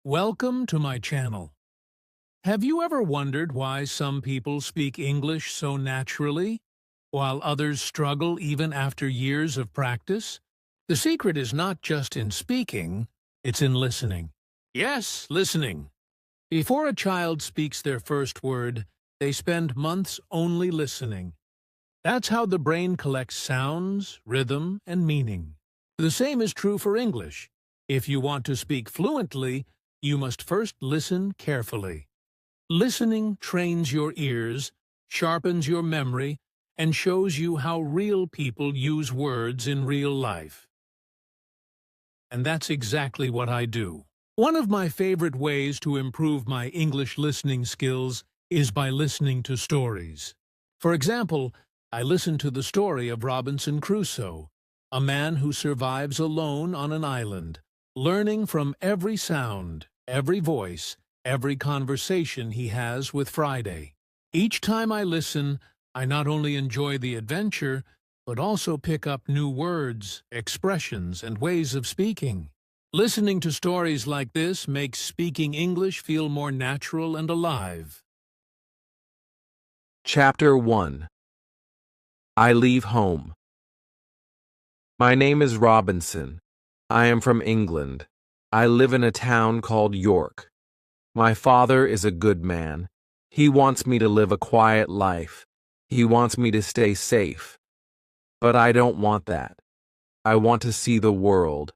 Welcome to my channel. Have you ever wondered why some people speak English so naturally, while others struggle even after years of practice? The secret is not just in speaking, it's in listening. Yes, listening. Before a child speaks their first word, they spend months only listening. That's how the brain collects sounds, rhythm, and meaning. The same is true for English. If you want to speak fluently, you must first listen carefully. Listening trains your ears, sharpens your memory, and shows you how real people use words in real life. And that's exactly what I do. One of my favorite ways to improve my English listening skills is by listening to stories. For example, I listen to the story of Robinson Crusoe, a man who survives alone on an island, learning from every sound, every voice, every conversation he has with Friday. Each time I listen, I not only enjoy the adventure, but also pick up new words, expressions, and ways of speaking. Listening to stories like this makes speaking English feel more natural and alive. Chapter 1. I Leave Home. My name is Robinson. I am from England. I live in a town called York. My father is a good man. He wants me to live a quiet life. He wants me to stay safe. But I don't want that. I want to see the world.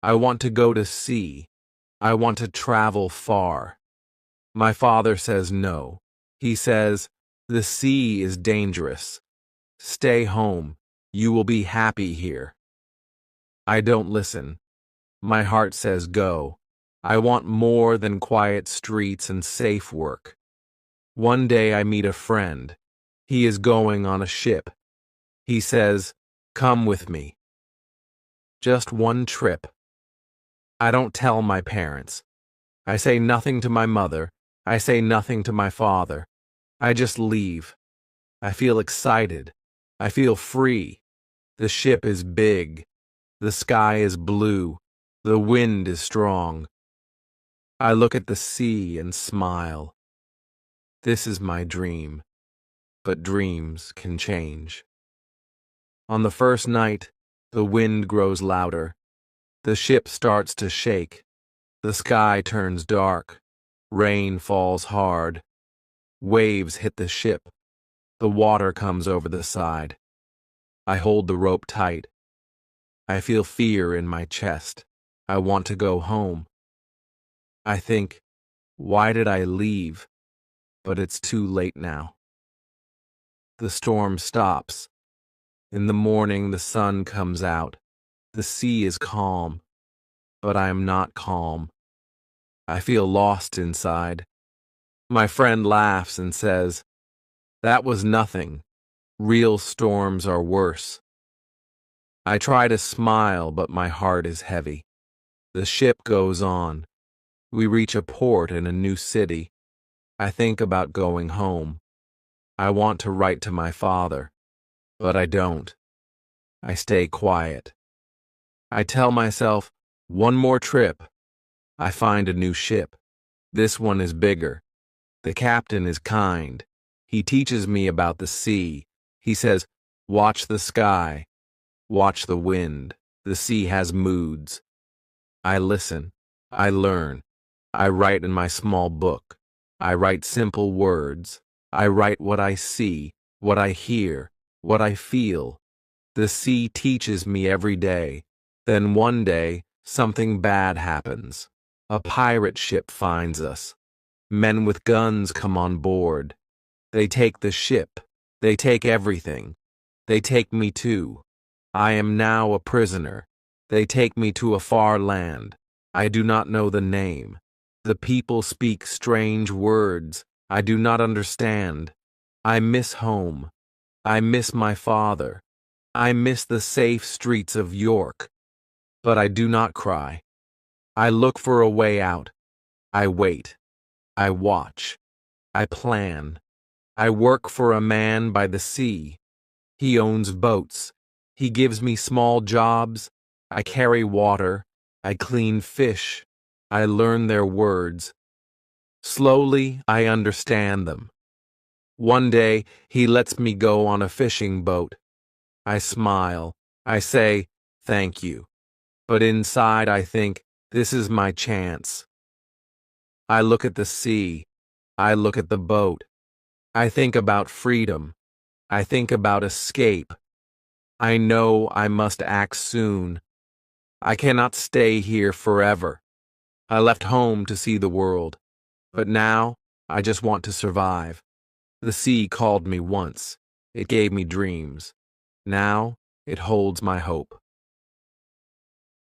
I want to go to sea. I want to travel far. My father says no. He says, "The sea is dangerous. Stay home. You will be happy here." I don't listen. My heart says go. I want more than quiet streets and safe work. One day I meet a friend. He is going on a ship. He says, "Come with me." Just one trip. I don't tell my parents. I say nothing to my mother. I say nothing to my father. I just leave. I feel excited. I feel free. The ship is big. The sky is blue. The wind is strong. I look at the sea and smile. This is my dream. But dreams can change. On the first night, the wind grows louder. The ship starts to shake. The sky turns dark. Rain falls hard. Waves hit the ship. The water comes over the side. I hold the rope tight. I feel fear in my chest. I want to go home. I think, why did I leave? But it's too late now. The storm stops. In the morning, the sun comes out. The sea is calm, but I am not calm. I feel lost inside. My friend laughs and says, "That was nothing. Real storms are worse." I try to smile, but my heart is heavy. The ship goes on. We reach a port in a new city. I think about going home. I want to write to my father, but I don't. I stay quiet. I tell myself, one more trip. I find a new ship. This one is bigger. The captain is kind. He teaches me about the sea. He says, "Watch the sky. Watch the wind. The sea has moods." I listen. I learn. I write in my small book. I write simple words. I write what I see, what I hear, what I feel. The sea teaches me every day. Then one day, something bad happens. A pirate ship finds us. Men with guns come on board. They take the ship. They take everything. They take me too. I am now a prisoner. They take me to a far land. I do not know the name. The people speak strange words I do not understand. I miss home. I miss my father. I miss the safe streets of York. But I do not cry. I look for a way out. I wait. I watch. I plan. I work for a man by the sea. He owns boats. He gives me small jobs. I carry water. I clean fish. I learn their words. Slowly, I understand them. One day, he lets me go on a fishing boat. I smile. I say, thank you. But inside, I think, this is my chance. I look at the sea. I look at the boat. I think about freedom. I think about escape. I know I must act soon. I cannot stay here forever. I left home to see the world, but now I just want to survive. The sea called me once. It gave me dreams. Now it holds my hope.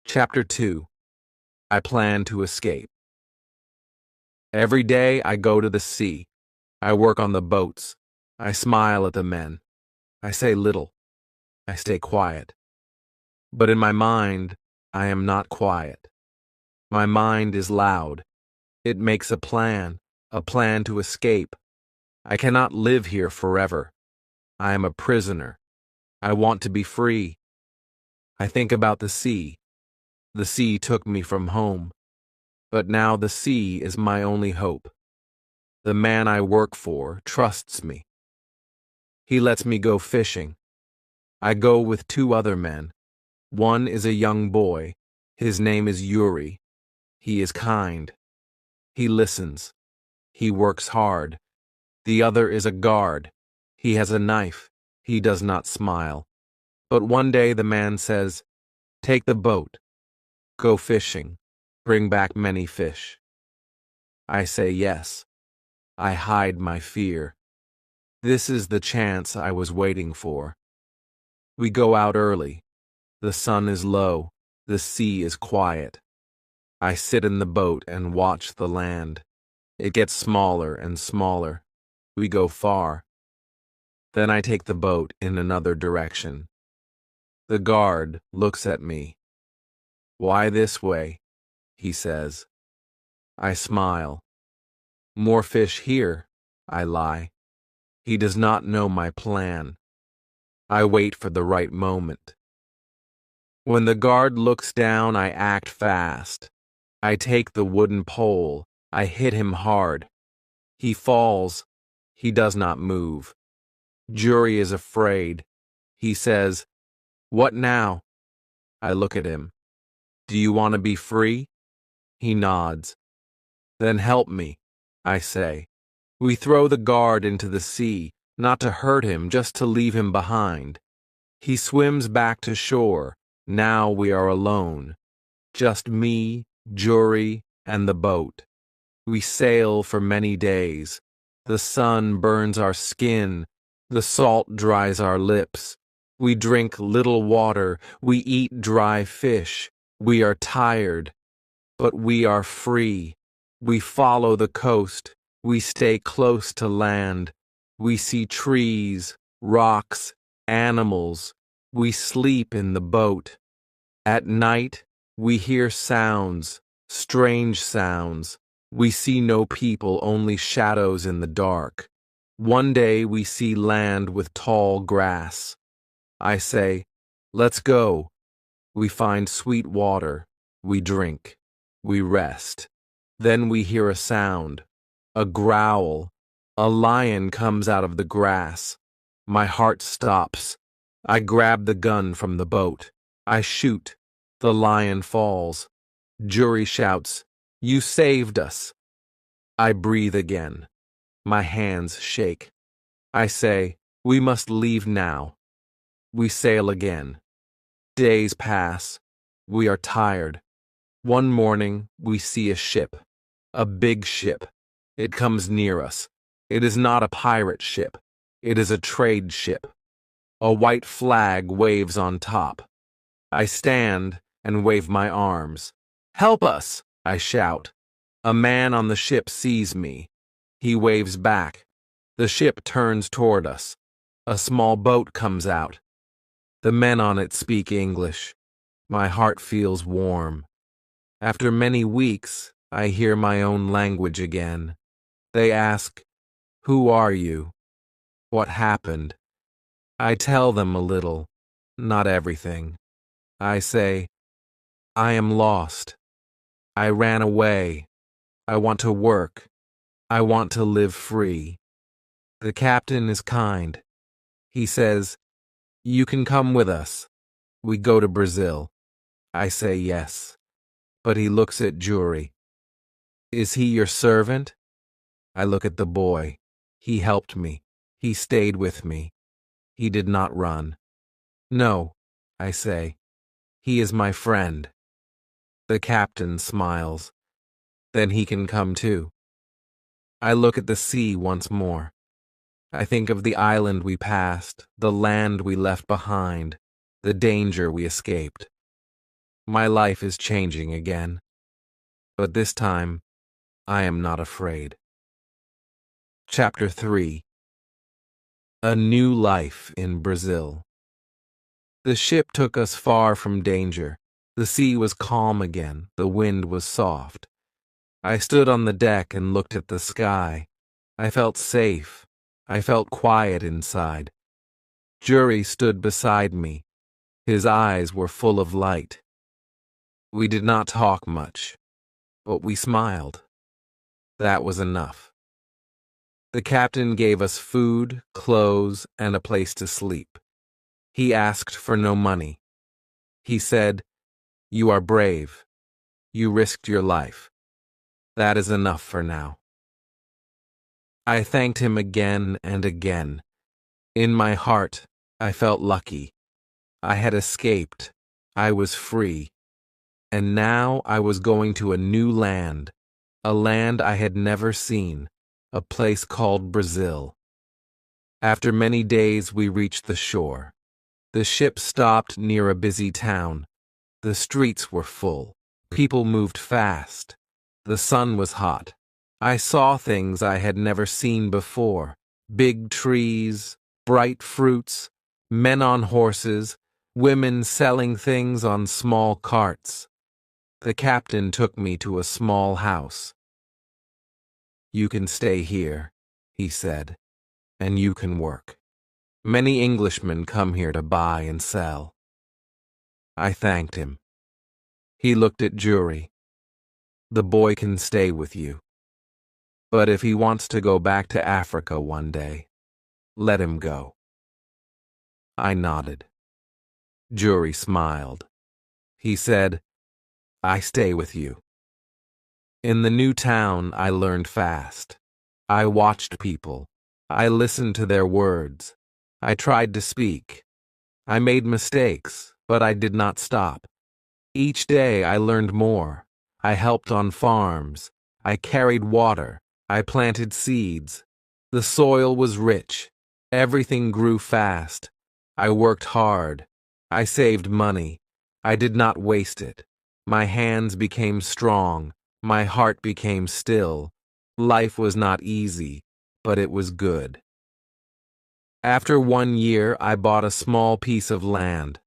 Chapter 2. I plan to escape. Every day I go to the sea. I work on the boats. I smile at the men. I say little. I stay quiet. But in my mind, I am not quiet. My mind is loud. It makes a plan to escape. I cannot live here forever. I am a prisoner. I want to be free. I think about the sea. The sea took me from home. But now the sea is my only hope. The man I work for trusts me. He lets me go fishing. I go with 2 other men. One is a young boy. His name is Yuri. He is kind. He listens. He works hard. The other is a guard. He has a knife. He does not smile. But one day the man says, "Take the boat. Go fishing. Bring back many fish." I say yes. I hide my fear. This is the chance I was waiting for. We go out early. The sun is low. The sea is quiet. I sit in the boat and watch the land. It gets smaller and smaller. We go far. Then I take the boat in another direction. The guard looks at me. "Why this way?" he says. I smile. "More fish here," I lie. He does not know my plan. I wait for the right moment. When the guard looks down, I act fast. I take the wooden pole. I hit him hard. He falls. He does not move. Jury is afraid. He says, "What now?" I look at him. "Do you want to be free?" He nods. "Then help me," I say. We throw the guard into the sea, not to hurt him, just to leave him behind. He swims back to shore. Now we are alone. Just me, Jury, and the boat. We sail for many days. The sun burns our skin. The salt dries our lips. We drink little water. We eat dry fish. We are tired, but we are free. We follow the coast. We stay close to land. We see trees, rocks, animals. We sleep in the boat. At night, we hear sounds, strange sounds. We see no people, only shadows in the dark. One day we see land with tall grass. I say, "Let's go." We find sweet water. We drink. We rest. Then we hear a sound, a growl. A lion comes out of the grass. My heart stops. I grab the gun from the boat. I shoot. The lion falls. Jury shouts, "You saved us." I breathe again. My hands shake. I say, "We must leave now." We sail again. Days pass. We are tired. One morning, we see a ship. A big ship. It comes near us. It is not a pirate ship. It is a trade ship. A white flag waves on top. I stand and wave my arms. "Help us!" I shout. A man on the ship sees me. He waves back. The ship turns toward us. A small boat comes out. The men on it speak English. My heart feels warm. After many weeks, I hear my own language again. They ask, "Who are you? What happened?" I tell them a little, not everything. I say, "I am lost. I ran away. I want to work. I want to live free. The captain is kind. He says, "You can come with us. We go to Brazil." I say yes. But he looks at Jury. "Is he your servant?" I look at the boy. He helped me. He stayed with me. He did not run. "No," I say. "He is my friend." The captain smiles. "Then he can come too." I look at the sea once more. I think of the island we passed, the land we left behind, the danger we escaped. My life is changing again. But this time, I am not afraid. Chapter 3. A New Life in Brazil. The ship took us far from danger. The sea was calm again. The wind was soft. I stood on the deck and looked at the sky. I felt safe. I felt quiet inside. Jury stood beside me. His eyes were full of light. We did not talk much, but we smiled. That was enough. The captain gave us food, clothes, and a place to sleep. He asked for no money. He said, "You are brave. You risked your life. That is enough for now." I thanked him again and again. In my heart, I felt lucky. I had escaped. I was free. And now I was going to a new land, a land I had never seen, a place called Brazil. After many days, we reached the shore. The ship stopped near a busy town. The streets were full. People moved fast. The sun was hot. I saw things I had never seen before. Big trees, bright fruits, men on horses, women selling things on small carts. The captain took me to a small house. "You can stay here," he said, "and you can work. Many Englishmen come here to buy and sell." I thanked him. He looked at Jury. "The boy can stay with you. But if he wants to go back to Africa one day, let him go." I nodded. Jury smiled. He said, "I stay with you." In the new town, I learned fast. I watched people. I listened to their words. I tried to speak. I made mistakes, but I did not stop. Each day I learned more. I helped on farms. I carried water. I planted seeds. The soil was rich. Everything grew fast. I worked hard. I saved money. I did not waste it. My hands became strong. My heart became still. Life was not easy, but it was good. After 1 year, I bought a small piece of land.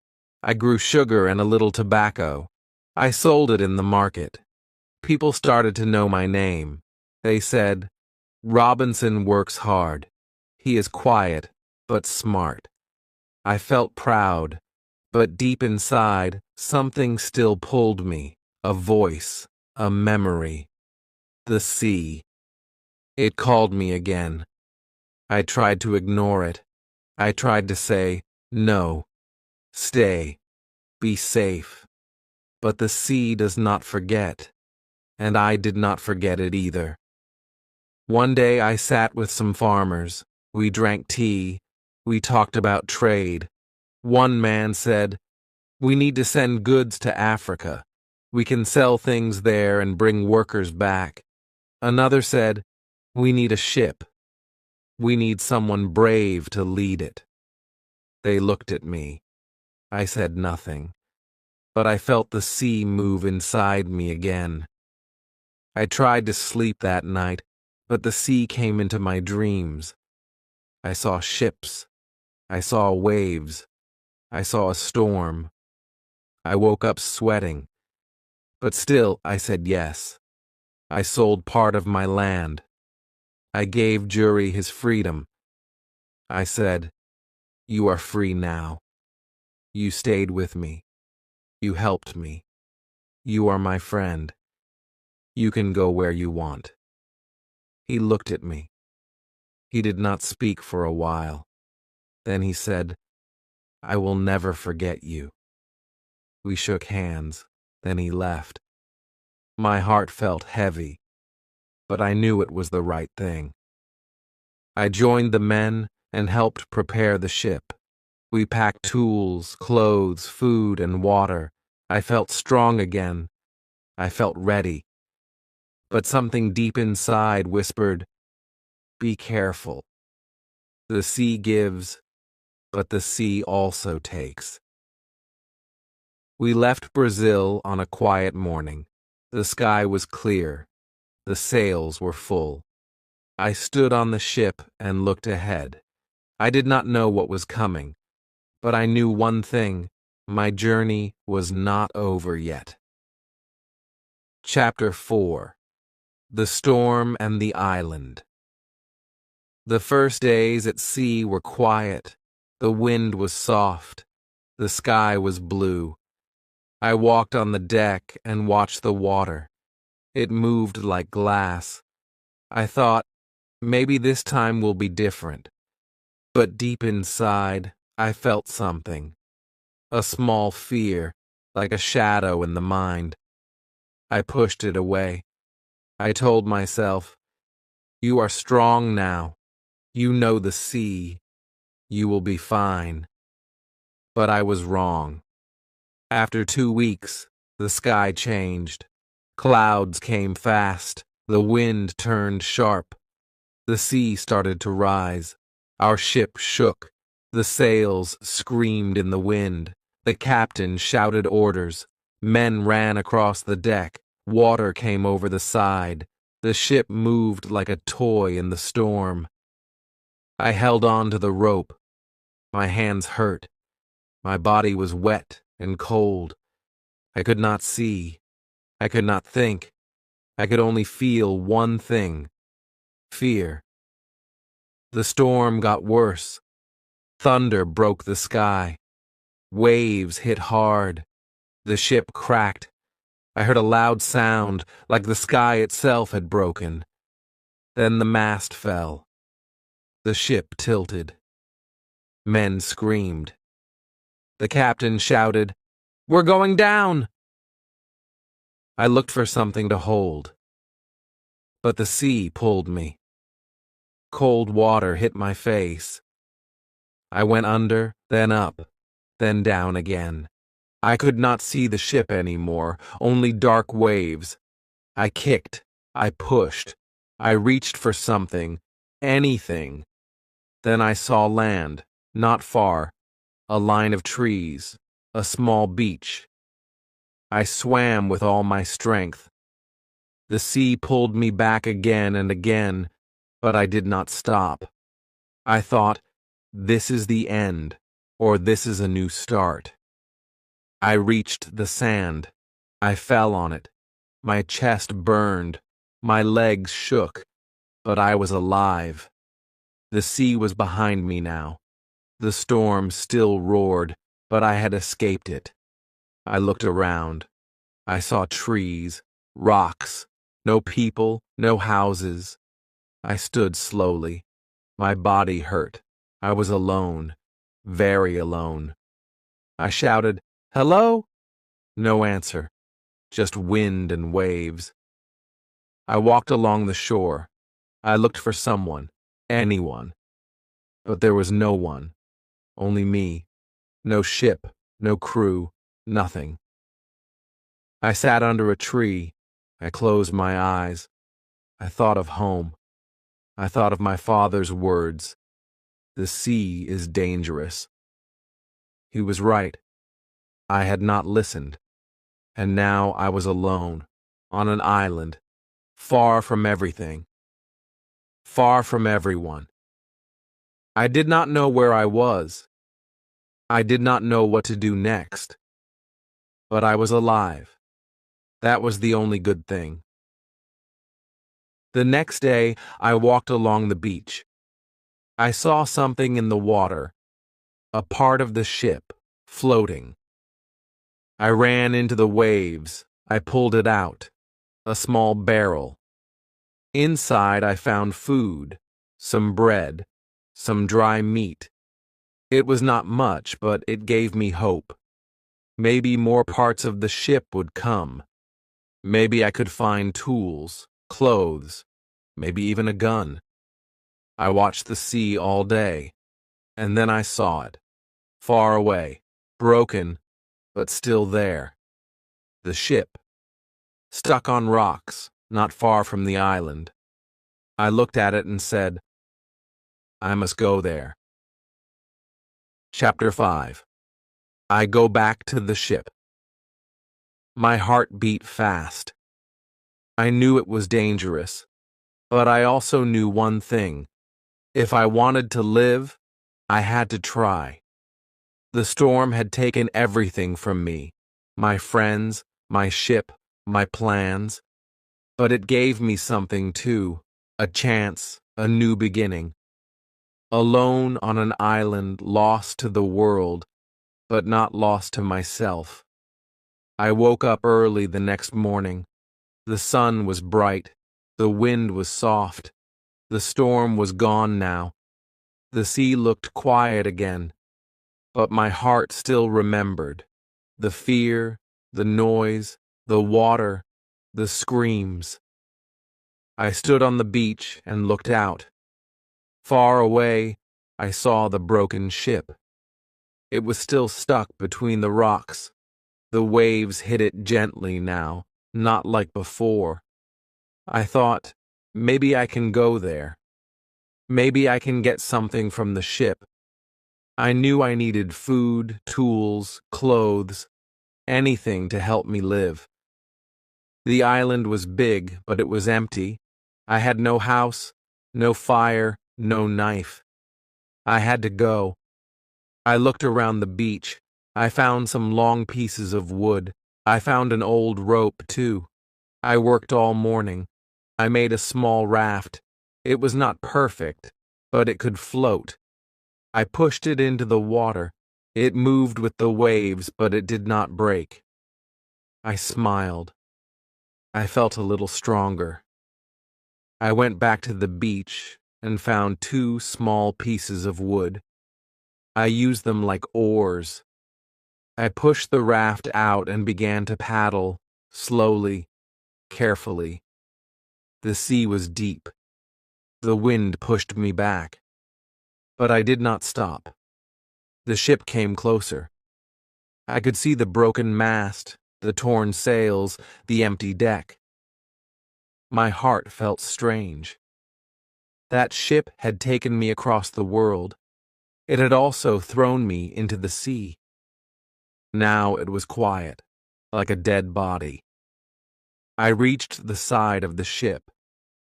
I grew sugar and a little tobacco. I sold it in the market. People started to know my name. They said, "Robinson works hard. He is quiet, but smart." I felt proud, but deep inside, something still pulled me. A voice, a memory. The sea. It called me again. I tried to ignore it. I tried to say, "No, stay, be safe." But the sea does not forget, and I did not forget it either. One day I sat with some farmers. We drank tea. We talked about trade. One man said, "We need to send goods to Africa. We can sell things there and bring workers back." Another said, "We need a ship. We need someone brave to lead it." They looked at me. I said nothing, but I felt the sea move inside me again. I tried to sleep that night, but the sea came into my dreams. I saw ships. I saw waves. I saw a storm. I woke up sweating, but still I said yes. I sold part of my land. I gave Jury his freedom. I said, "You are free now. You stayed with me. You helped me. You are my friend. You can go where you want. He looked at me. He did not speak for a while. Then he said, I will never forget you. We shook hands. Then he left. My heart felt heavy, but I knew it was the right thing. I joined the men and helped prepare the ship. We packed tools, clothes, food, and water. I felt strong again. I felt ready. But something deep inside whispered, be careful. The sea gives, but the sea also takes. We left Brazil on a quiet morning. The sky was clear. The sails were full. I stood on the ship and looked ahead. I did not know what was coming, but I knew one thing: my journey was not over yet. Chapter 4. The Storm and the Island. The first days at sea were quiet. The wind was soft. The sky was blue. I walked on the deck and watched the water. It moved like glass. I thought, maybe this time will be different. But deep inside, I felt something. A small fear, like a shadow in the mind. I pushed it away. I told myself, you are strong now. You know the sea. You will be fine. But I was wrong. After 2 weeks, the sky changed. Clouds came fast. The wind turned sharp. The sea started to rise. Our ship shook. The sails screamed in the wind. The captain shouted orders. Men ran across the deck. Water came over the side. The ship moved like a toy in the storm. I held on to the rope. My hands hurt. My body was wet and cold. I could not see. I could not think. I could only feel one thing: fear. The storm got worse. Thunder broke the sky. Waves hit hard. The ship cracked. I heard a loud sound, like the sky itself had broken. Then the mast fell. The ship tilted. Men screamed. The captain shouted, "We're going down!" I looked for something to hold, but the sea pulled me. Cold water hit my face. I went under, then up, then down again. I could not see the ship anymore, only dark waves. I kicked, I pushed, I reached for something, anything. Then I saw land, not far, a line of trees, a small beach. I swam with all my strength. The sea pulled me back again and again, but I did not stop. I thought, this is the end, or this is a new start. I reached the sand. I fell on it. My chest burned. My legs shook, but I was alive. The sea was behind me now. The storm still roared, but I had escaped it. I looked around. I saw trees, rocks, no people, no houses. I stood slowly. My body hurt. I was alone, very alone. I shouted, "Hello?" No answer, just wind and waves. I walked along the shore. I looked for someone, anyone. But there was no one, only me. No ship, no crew, nothing. I sat under a tree. I closed my eyes. I thought of home. I thought of my father's words. The sea is dangerous. He was right. I had not listened. And now I was alone, on an island, far from everything, far from everyone. I did not know where I was. I did not know what to do next. But I was alive. That was the only good thing. The next day, I walked along the beach. I saw something in the water, a part of the ship, floating. I ran into the waves. I pulled it out. a small barrel. Inside I found food, some bread, some dry meat. It was not much, but it gave me hope. Maybe more parts of the ship would come. Maybe I could find tools, clothes, maybe even a gun. I watched the sea all day, and then I saw it, far away, broken, but still there. The ship, stuck on rocks, not far from the island. I looked at it and said, I must go there. Chapter 5. I go back to the ship. My heart beat fast. I knew it was dangerous, but I also knew one thing. If I wanted to live, I had to try. The storm had taken everything from me, my friends, my ship, my plans. But it gave me something too, a chance, a new beginning. Alone on an island, lost to the world, but not lost to myself. I woke up early the next morning. The sun was bright, the wind was soft, the storm was gone now. The sea looked quiet again, but my heart still remembered. The fear, the noise, the water, the screams. I stood on the beach and looked out. Far away, I saw the broken ship. It was still stuck between the rocks. The waves hit it gently now, not like before. I thought, maybe I can go there. Maybe I can get something from the ship. I knew I needed food, tools, clothes, anything to help me live. The island was big, but it was empty. I had no house, no fire, no knife. I had to go. I looked around the beach. I found some long pieces of wood. I found an old rope, too. I worked all morning. I made a small raft. It was not perfect, but it could float. I pushed it into the water. It moved with the waves, but it did not break. I smiled. I felt a little stronger. I went back to the beach and found 2 small pieces of wood. I used them like oars. I pushed the raft out and began to paddle, slowly, carefully. The sea was deep. The wind pushed me back. But I did not stop. The ship came closer. I could see the broken mast, the torn sails, the empty deck. My heart felt strange. That ship had taken me across the world. It had also thrown me into the sea. Now it was quiet, like a dead body. I reached the side of the ship.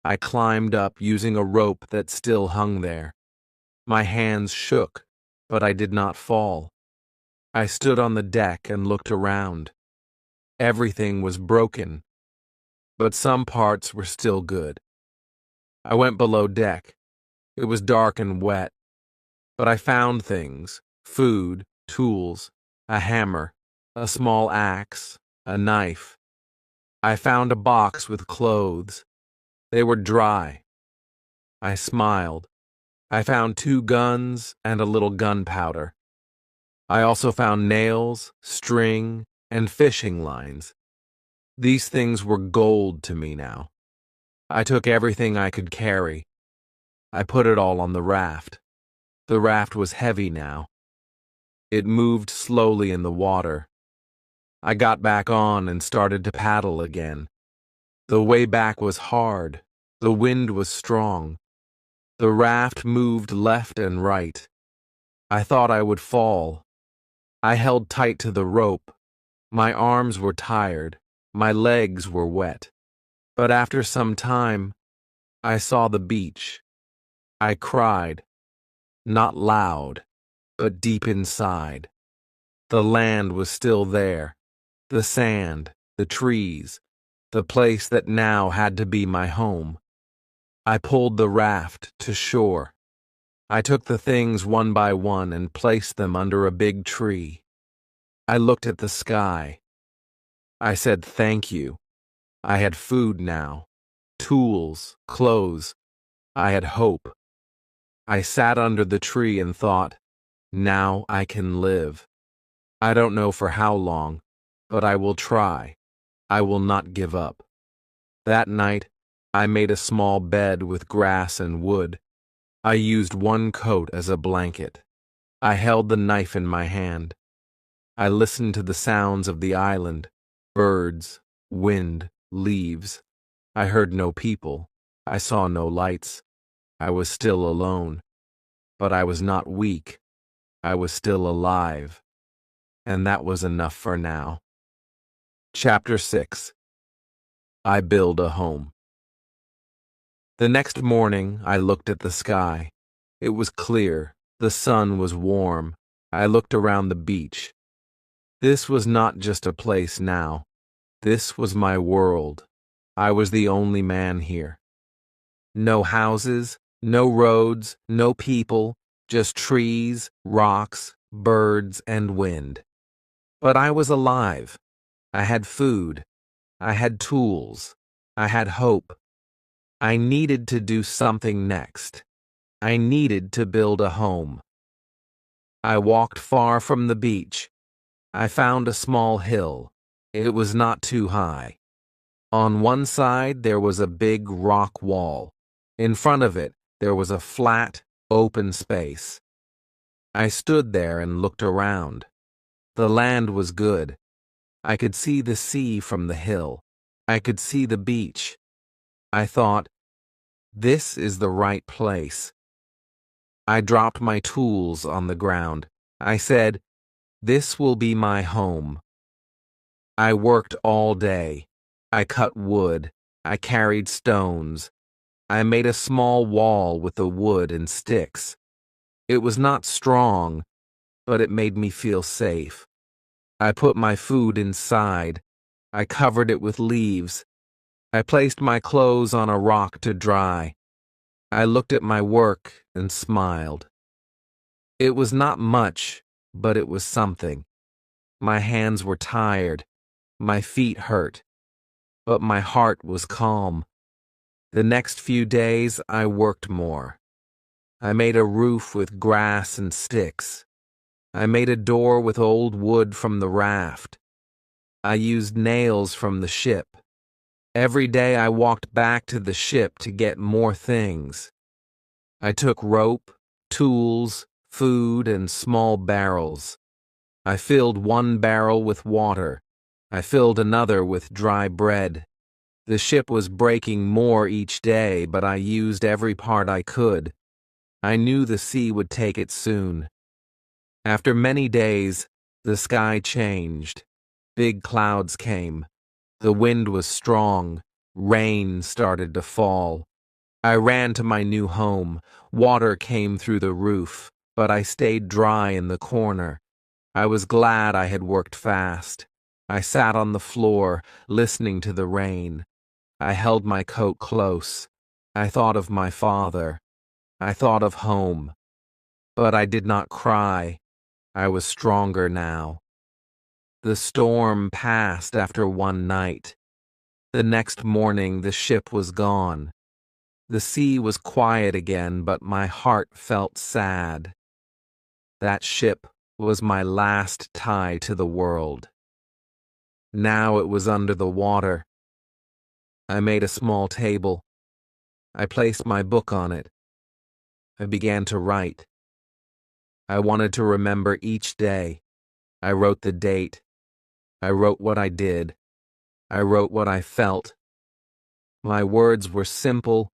I climbed up using a rope that still hung there. My hands shook, but I did not fall. I stood on the deck and looked around. Everything was broken, but some parts were still good. I went below deck. It was dark and wet, but I found things: food, tools, a hammer, a small axe, a knife. I found a box with clothes. They were dry. I smiled. I found 2 guns and a little gunpowder. I also found nails, string, and fishing lines. These things were gold to me now. I took everything I could carry. I put it all on the raft. The raft was heavy now. It moved slowly in the water. I got back on and started to paddle again. The way back was hard. The wind was strong. The raft moved left and right. I thought I would fall. I held tight to the rope. My arms were tired. My legs were wet. But after some time, I saw the beach. I cried. Not loud, but deep inside. The land was still there. The sand, the trees, the place that now had to be my home. I pulled the raft to shore. I took the things one by one and placed them under a big tree. I looked at the sky. I said thank you. I had food now, tools, clothes. I had hope. I sat under the tree and thought, now I can live. I don't know for how long, but I will try. I will not give up. That night, I made a small bed with grass and wood. I used one coat as a blanket. I held the knife in my hand. I listened to the sounds of the island, birds, wind, leaves. I heard no people. I saw no lights. I was still alone. But I was not weak. I was still alive. And that was enough for now. Chapter 6. I Build a Home. The next morning, I looked at the sky. It was clear. The sun was warm. I looked around the beach. This was not just a place now. This was my world. I was the only man here. No houses, no roads, no people, just trees, rocks, birds, and wind. But I was alive. I had food. I had tools. I had hope. I needed to do something next. I needed to build a home. I walked far from the beach. I found a small hill. It was not too high. On one side there was a big rock wall. In front of it there was a flat, open space. I stood there and looked around. The land was good. I could see the sea from the hill. I could see the beach. I thought, this is the right place. I dropped my tools on the ground. I said, this will be my home. I worked all day. I cut wood. I carried stones. I made a small wall with the wood and sticks. It was not strong, but it made me feel safe. I put my food inside. I covered it with leaves. I placed my clothes on a rock to dry. I looked at my work and smiled. It was not much, but it was something. My hands were tired. My feet hurt. But my heart was calm. The next few days, I worked more. I made a roof with grass and sticks. I made a door with old wood from the raft. I used nails from the ship. Every day I walked back to the ship to get more things. I took rope, tools, food, and small barrels. I filled one barrel with water. I filled another with dry bread. The ship was breaking more each day, but I used every part I could. I knew the sea would take it soon. After many days, the sky changed. Big clouds came. The wind was strong. Rain started to fall. I ran to my new home. Water came through the roof, but I stayed dry in the corner. I was glad I had worked fast. I sat on the floor, listening to the rain. I held my coat close. I thought of my father. I thought of home. But I did not cry. I was stronger now. The storm passed after one night. The next morning the ship was gone. The sea was quiet again, but my heart felt sad. That ship was my last tie to the world. Now it was under the water. I made a small table. I placed my book on it. I began to write. I wanted to remember each day. I wrote the date. I wrote what I did. I wrote what I felt. My words were simple,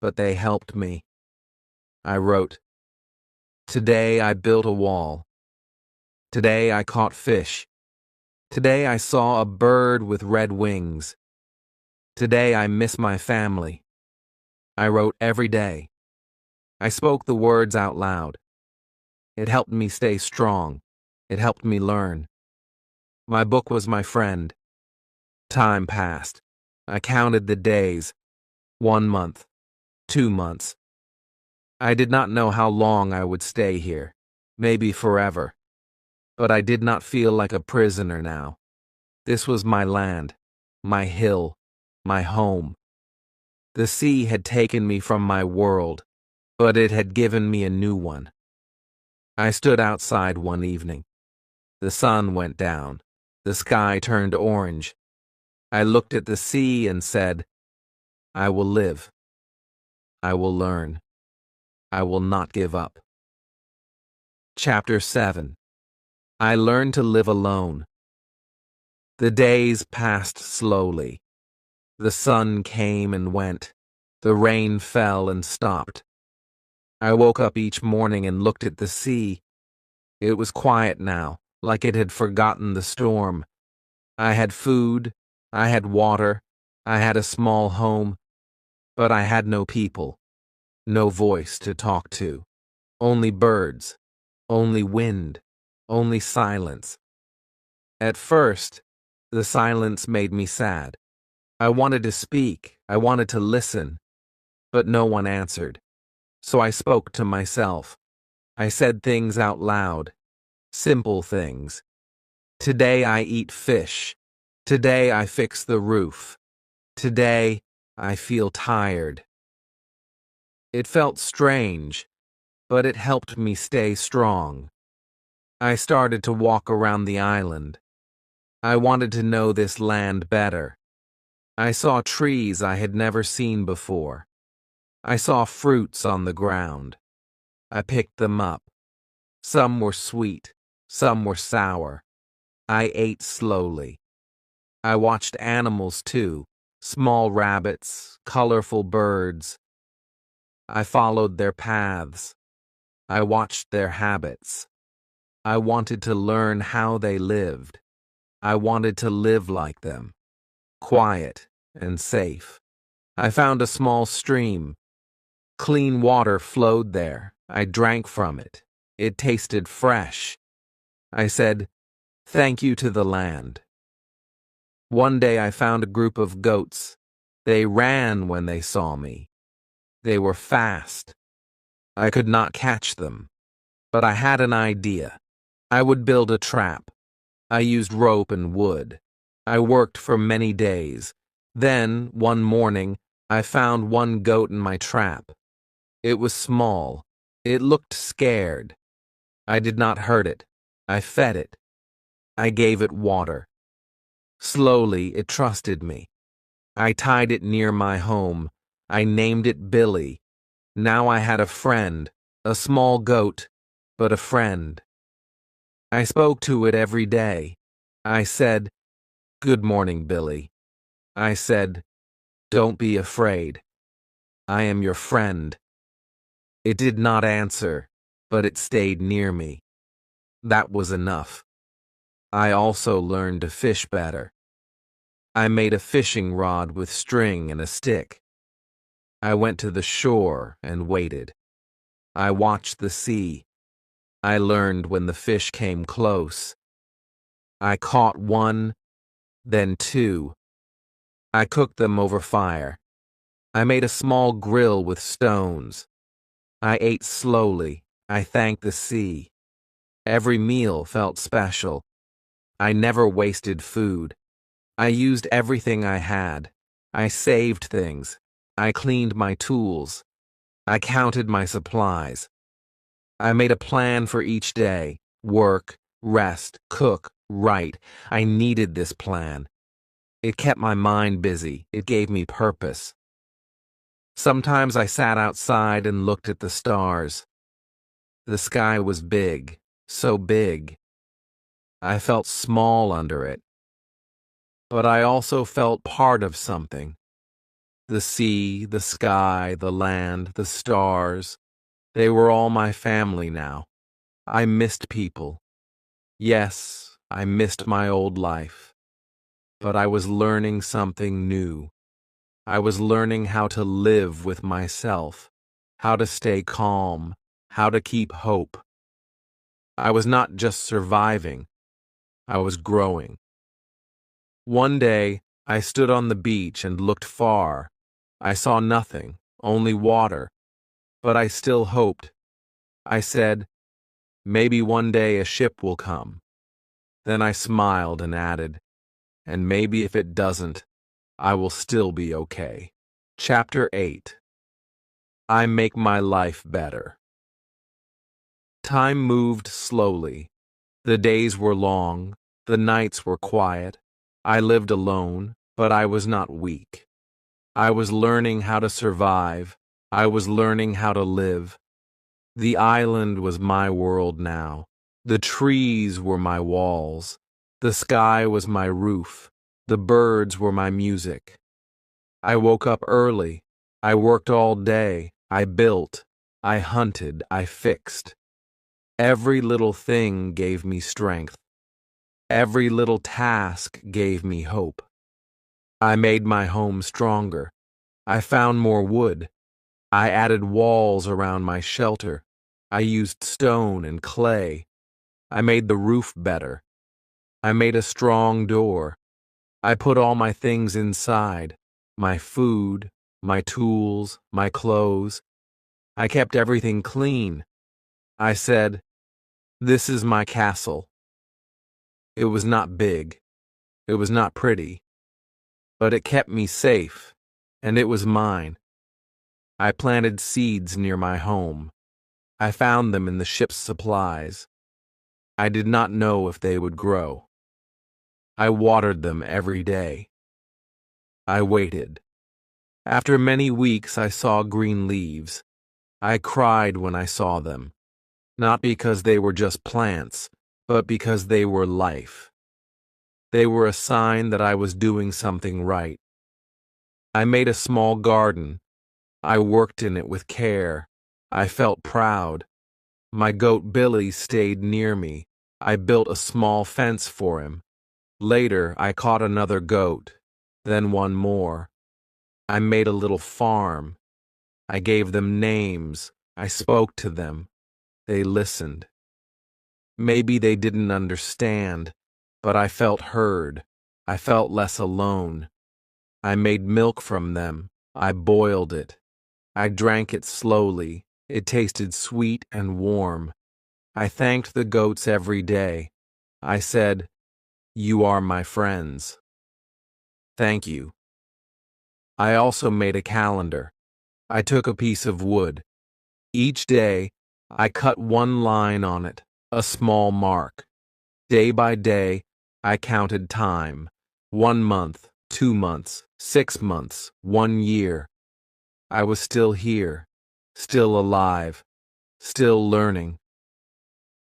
but they helped me. I wrote, today I built a wall. Today I caught fish. Today I saw a bird with red wings. Today I miss my family. I wrote every day. I spoke the words out loud. It helped me stay strong. It helped me learn. My book was my friend. Time passed. I counted the days. 1 month. 2 months. I did not know how long I would stay here. Maybe forever. But I did not feel like a prisoner now. This was my land. My hill. my home. The sea had taken me from my world, but it had given me a new one. I stood outside one evening. The sun went down. The sky turned orange. I looked at the sea and said, I will live. I will learn. I will not give up. Chapter 7. I learned to live alone. The days passed slowly. The sun came and went. The rain fell and stopped. I woke up each morning and looked at the sea. It was quiet now, like it had forgotten the storm. I had food, I had water, I had a small home, but I had no people, no voice to talk to. Only birds, only wind, only silence. At first, the silence made me sad. I wanted to speak, I wanted to listen, but no one answered. So I spoke to myself. I said things out loud, simple things. Today I eat fish. Today I fix the roof. Today I feel tired. It felt strange, but it helped me stay strong. I started to walk around the island. I wanted to know this land better. I saw trees I had never seen before. I saw fruits on the ground. I picked them up. Some were sweet, some were sour. I ate slowly. I watched animals too, small rabbits, colorful birds. I followed their paths. I watched their habits. I wanted to learn how they lived. I wanted to live like them, quiet and safe. I found a small stream. Clean water flowed there. I drank from it. It tasted fresh. I said, "Thank you to the land." One day I found a group of goats. They ran when they saw me. They were fast. I could not catch them, but I had an idea. I would build a trap. I used rope and wood. I worked for many days. Then, one morning, I found one goat in my trap. It was small. It looked scared. I did not hurt it. I fed it. I gave it water. Slowly, it trusted me. I tied it near my home. I named it Billy. Now I had a friend, a small goat, but a friend. I spoke to it every day. I said, "Good morning, Billy." I said, "Don't be afraid. I am your friend." It did not answer, but it stayed near me. That was enough. I also learned to fish better. I made a fishing rod with string and a stick. I went to the shore and waited. I watched the sea. I learned when the fish came close. I caught one, then two. I cooked them over fire. I made a small grill with stones. I ate slowly. I thanked the sea. Every meal felt special. I never wasted food. I used everything I had. I saved things. I cleaned my tools. I counted my supplies. I made a plan for each day. Work, rest, cook, write. I needed this plan. It kept my mind busy. It gave me purpose. Sometimes I sat outside and looked at the stars. The sky was big, so big. I felt small under it. But I also felt part of something. The sea, the sky, the land, the stars. They were all my family now. I missed people. Yes, I missed my old life. But I was learning something new. I was learning how to live with myself, how to stay calm, how to keep hope. I was not just surviving, I was growing. One day, I stood on the beach and looked far. I saw nothing, only water. But I still hoped. I said, "Maybe one day a ship will come." Then I smiled and added, "And maybe if it doesn't, I will still be okay. Chapter 8. I make my life better. Time moved slowly. The days were long, the nights were quiet. I lived alone, but I was not weak. I was learning how to survive. I was learning how to live. The island was my world now. The trees were my walls. The sky was my roof. The birds were my music. I woke up early. I worked all day. I built. I hunted. I fixed. Every little thing gave me strength. Every little task gave me hope. I made my home stronger. I found more wood. I added walls around my shelter. I used stone and clay. I made the roof better. I made a strong door. I put all my things inside, my food, my tools, my clothes. I kept everything clean. I said, "This is my castle." It was not big. It was not pretty. But it kept me safe, and it was mine. I planted seeds near my home. I found them in the ship's supplies. I did not know if they would grow. I watered them every day. I waited. After many weeks, I saw green leaves. I cried when I saw them, not because they were just plants, but because they were life. They were a sign that I was doing something right. I made a small garden. I worked in it with care. I felt proud. My goat Billy stayed near me. I built a small fence for him. Later, I caught another goat, then one more. I made a little farm. I gave them names. I spoke to them. They listened. Maybe they didn't understand, but I felt heard. I felt less alone. I made milk from them. I boiled it. I drank it slowly. It tasted sweet and warm. I thanked the goats every day. I said, "You are my friends. Thank you." I also made a calendar. I took a piece of wood. Each day, I cut one line on it, a small mark. Day by day, I counted time. 1 month, 2 months, 6 months, 1 year. I was still here, still alive, still learning.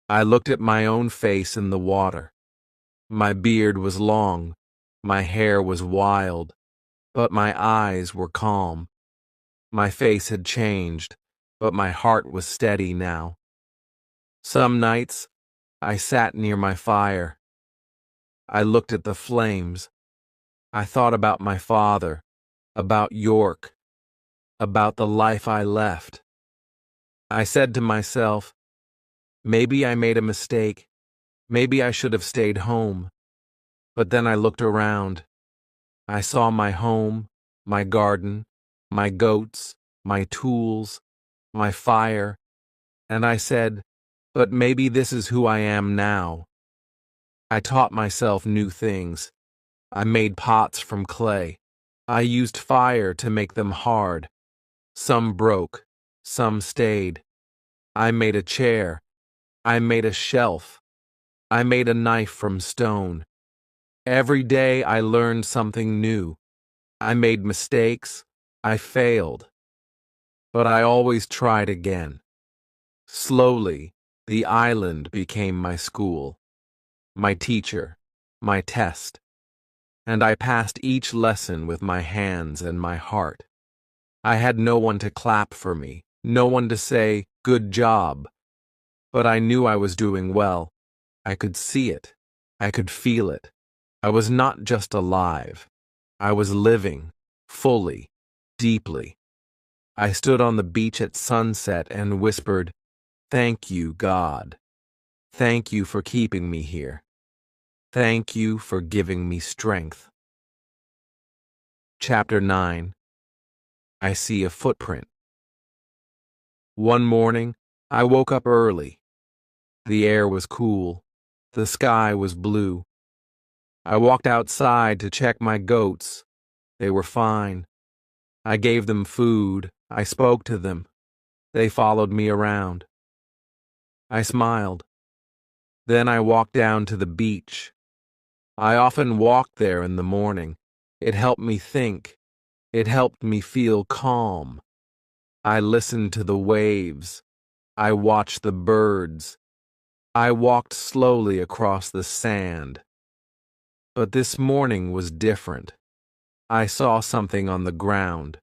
I looked at my own face in the water. My beard was long, my hair was wild, but my eyes were calm. My face had changed, but my heart was steady now. Some nights, I sat near my fire. I looked at the flames. I thought about my father, about York, about the life I left. I said to myself, maybe I made a mistake. Maybe I should have stayed home. But then I looked around. I saw my home, my garden, my goats, my tools, my fire, and I said, but maybe this is who I am now. I taught myself new things. I made pots from clay. I used fire to make them hard. Some broke, some stayed. I made a chair. I made a shelf. I made a knife from stone. Every day I learned something new. I made mistakes. I failed. But I always tried again. Slowly, the island became my school, my teacher, my test, and I passed each lesson with my hands and my heart. I had no one to clap for me, no one to say, "Good job," but I knew I was doing well. I could see it. I could feel it. I was not just alive. I was living, fully, deeply. I stood on the beach at sunset and whispered, "Thank you, God. Thank you for keeping me here. Thank you for giving me strength." Chapter 9. I see a footprint. One morning, I woke up early. The air was cool. The sky was blue. I walked outside to check my goats. They were fine. I gave them food. I spoke to them. They followed me around. I smiled. Then I walked down to the beach. I often walked there in the morning. It helped me think. It helped me feel calm. I listened to the waves. I watched the birds. I walked slowly across the sand. But this morning was different. I saw something on the ground.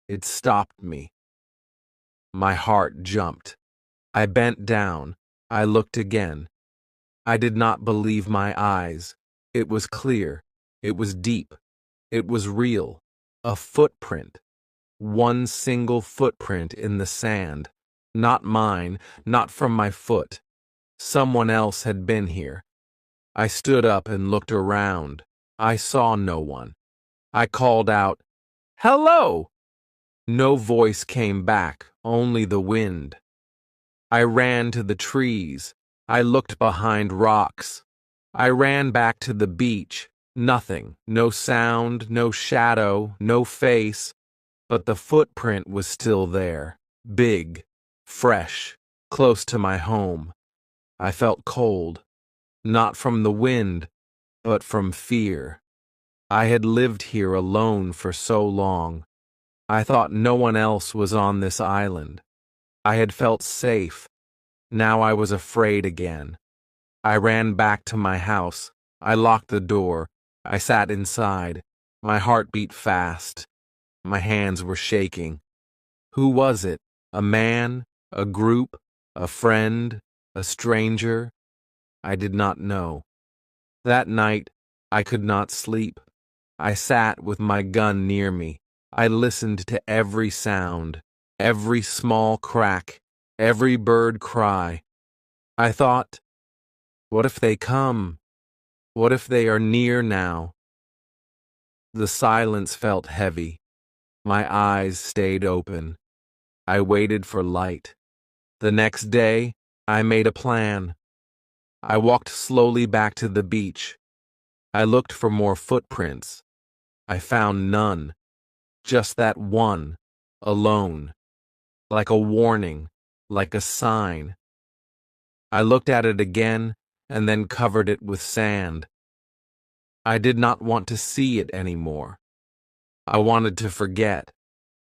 It stopped me. My heart jumped. I bent down. I looked again. I did not believe my eyes. It was clear. It was deep. It was real. A footprint. One single footprint in the sand. Not mine, not from my foot. Someone else had been here. I stood up and looked around. I saw no one. I called out, "Hello!" No voice came back, only the wind. I ran to the trees. I looked behind rocks. I ran back to the beach. Nothing, no sound, no shadow, no face, but the footprint was still there, big, fresh, close to my home. I felt cold, not from the wind, but from fear. I had lived here alone for so long. I thought no one else was on this island. I had felt safe. Now I was afraid again. I ran back to my house. I locked the door. I sat inside. My heart beat fast. My hands were shaking. Who was it? A man? A group? A friend? A stranger? I did not know. That night, I could not sleep. I sat with my gun near me. I listened to every sound, every small crack, every bird cry. I thought, what if they come? What if they are near now? The silence felt heavy. My eyes stayed open. I waited for light. The next day, I made a plan. I walked slowly back to the beach. I looked for more footprints. I found none. Just that one, alone. Like a warning, like a sign. I looked at it again and then covered it with sand. I did not want to see it anymore. I wanted to forget,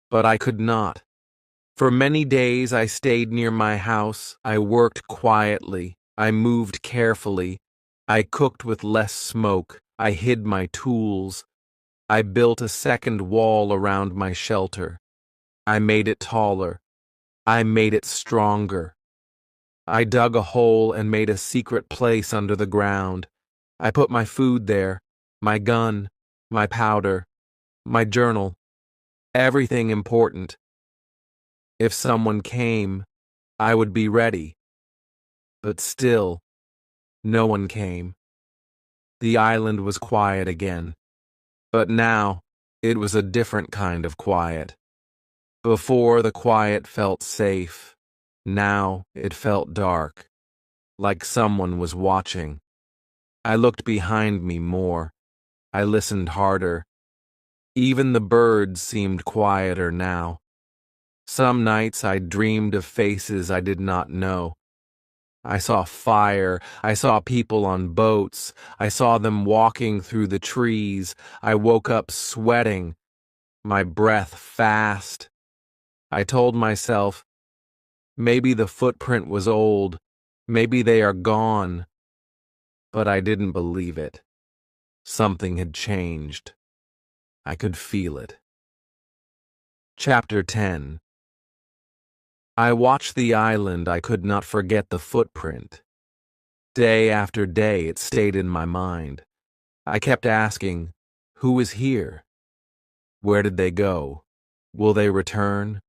but I could not. For many days I stayed near my house. I worked quietly. I moved carefully. I cooked with less smoke. I hid my tools. I built a second wall around my shelter. I made it taller. I made it stronger. I dug a hole and made a secret place under the ground. I put my food there, my gun, my powder, my journal, everything important. If someone came, I would be ready. But still, no one came. The island was quiet again. But now, it was a different kind of quiet. Before, the quiet felt safe. Now, it felt dark, like someone was watching. I looked behind me more. I listened harder. Even the birds seemed quieter now. Some nights I dreamed of faces I did not know. I saw fire. I saw people on boats. I saw them walking through the trees. I woke up sweating, my breath fast. I told myself, maybe the footprint was old. Maybe they are gone. But I didn't believe it. Something had changed. I could feel it. Chapter 10. I watched the island. I could not forget the footprint. Day after day it stayed in my mind. I kept asking, who is here? Where did they go? Will they return?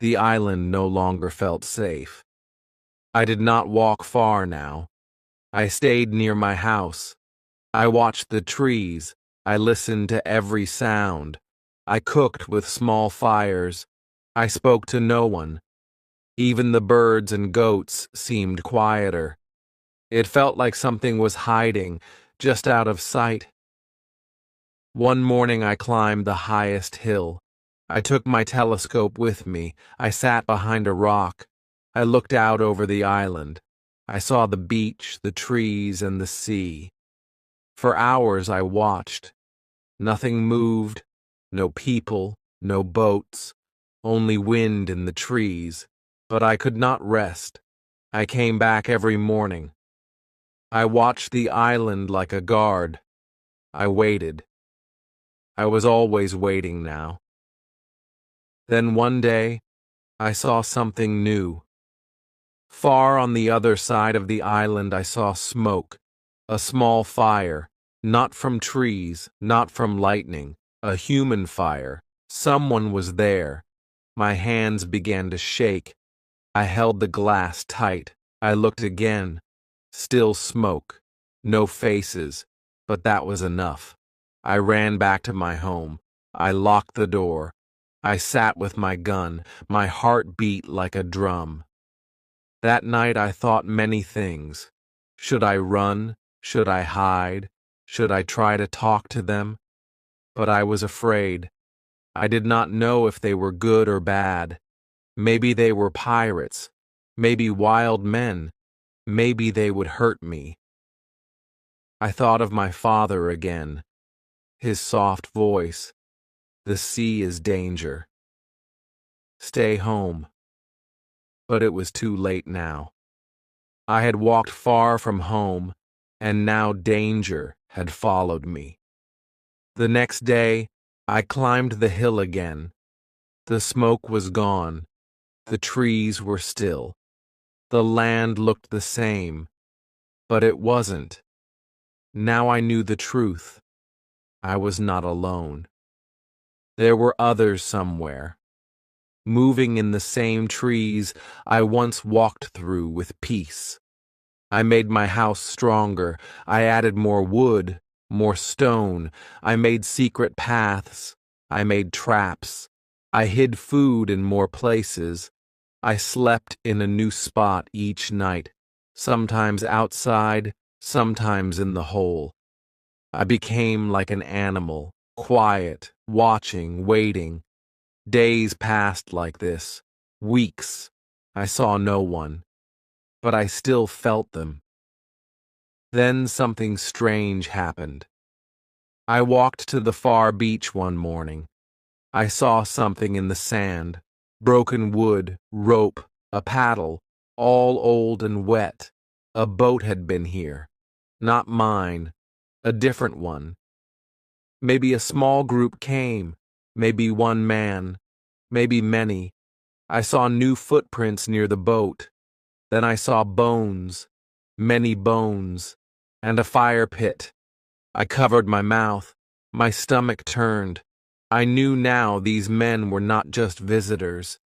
The island no longer felt safe. I did not walk far now. I stayed near my house. I watched the trees. I listened to every sound. I cooked with small fires. I spoke to no one. Even the birds and goats seemed quieter. It felt like something was hiding, just out of sight. One morning I climbed the highest hill. I took my telescope with me. I sat behind a rock. I looked out over the island. I saw the beach, the trees, and the sea. For hours I watched. Nothing moved, no people, no boats, only wind in the trees. But I could not rest. I came back every morning. I watched the island like a guard. I waited. I was always waiting now. Then one day, I saw something new. Far on the other side of the island, I saw smoke, a small fire, not from trees, not from lightning, a human fire. Someone was there. My hands began to shake. I held the glass tight. I looked again. Still smoke. No faces. But that was enough. I ran back to my home. I locked the door. I sat with my gun. My heart beat like a drum. That night I thought many things. Should I run? Should I hide? Should I try to talk to them? But I was afraid. I did not know if they were good or bad. Maybe they were pirates. Maybe wild men. Maybe they would hurt me. I thought of my father again. His soft voice. The sea is danger. Stay home. But it was too late now. I had walked far from home, and now danger had followed me. The next day, I climbed the hill again. The smoke was gone. The trees were still. The land looked the same, but it wasn't. Now I knew the truth. I was not alone. There were others somewhere, moving in the same trees I once walked through with peace. I made my house stronger. I added more wood, more stone. I made secret paths. I made traps. I hid food in more places. I slept in a new spot each night, sometimes outside, sometimes in the hole. I became like an animal, quiet, watching, waiting. Days passed like this, weeks. I saw no one, but I still felt them. Then something strange happened. I walked to the far beach one morning. I saw something in the sand, broken wood, rope, a paddle, all old and wet. A boat had been here. Not mine, a different one. Maybe a small group came, maybe one man, maybe many. I saw new footprints near the boat. Then I saw bones, many bones, and a fire pit. I covered my mouth. My stomach turned. I knew now these men were not just visitors.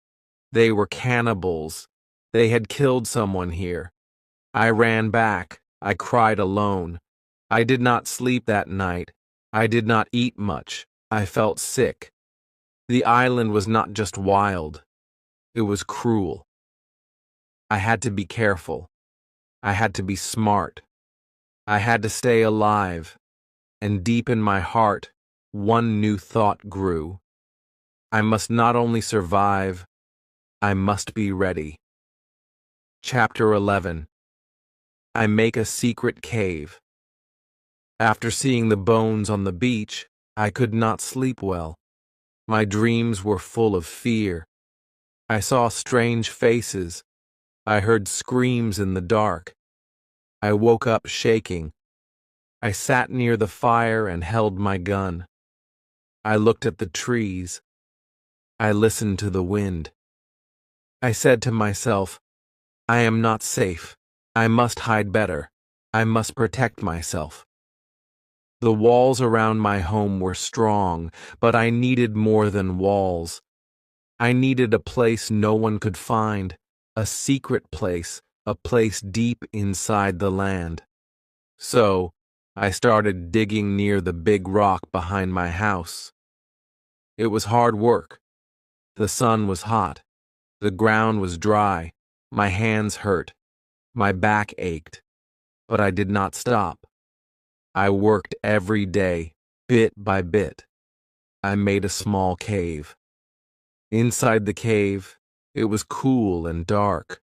They were cannibals. They had killed someone here. I ran back. I cried alone. I did not sleep that night. I did not eat much. I felt sick. The island was not just wild. It was cruel. I had to be careful. I had to be smart. I had to stay alive. And deep in my heart, one new thought grew. I must not only survive, I must be ready. Chapter 11. I make a secret cave. After seeing the bones on the beach, I could not sleep well. My dreams were full of fear. I saw strange faces. I heard screams in the dark. I woke up shaking. I sat near the fire and held my gun. I looked at the trees. I listened to the wind. I said to myself, I am not safe. I must hide better. I must protect myself. The walls around my home were strong, but I needed more than walls. I needed a place no one could find, a secret place, a place deep inside the land. So, I started digging near the big rock behind my house. It was hard work. The sun was hot. The ground was dry. My hands hurt. My back ached. But I did not stop. I worked every day. Bit by bit, I made a small cave. Inside the cave, it was cool and dark.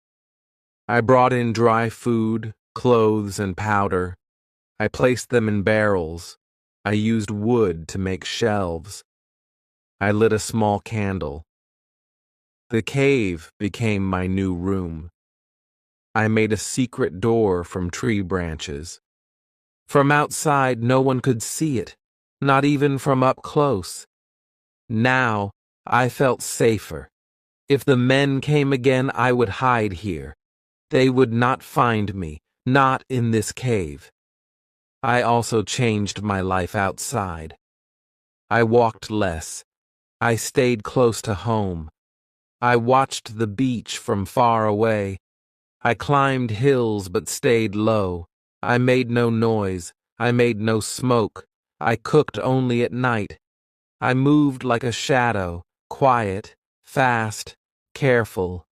I brought in dry food, clothes, and powder. I placed them in barrels. I used wood to make shelves. I lit a small candle. The cave became my new room. I made a secret door from tree branches. From outside, no one could see it, not even from up close. Now, I felt safer. If the men came again, I would hide here. They would not find me, not in this cave. I also changed my life outside. I walked less. I stayed close to home. I watched the beach from far away. I climbed hills but stayed low. I made no noise. I made no smoke. I cooked only at night. I moved like a shadow, quiet, fast, careful.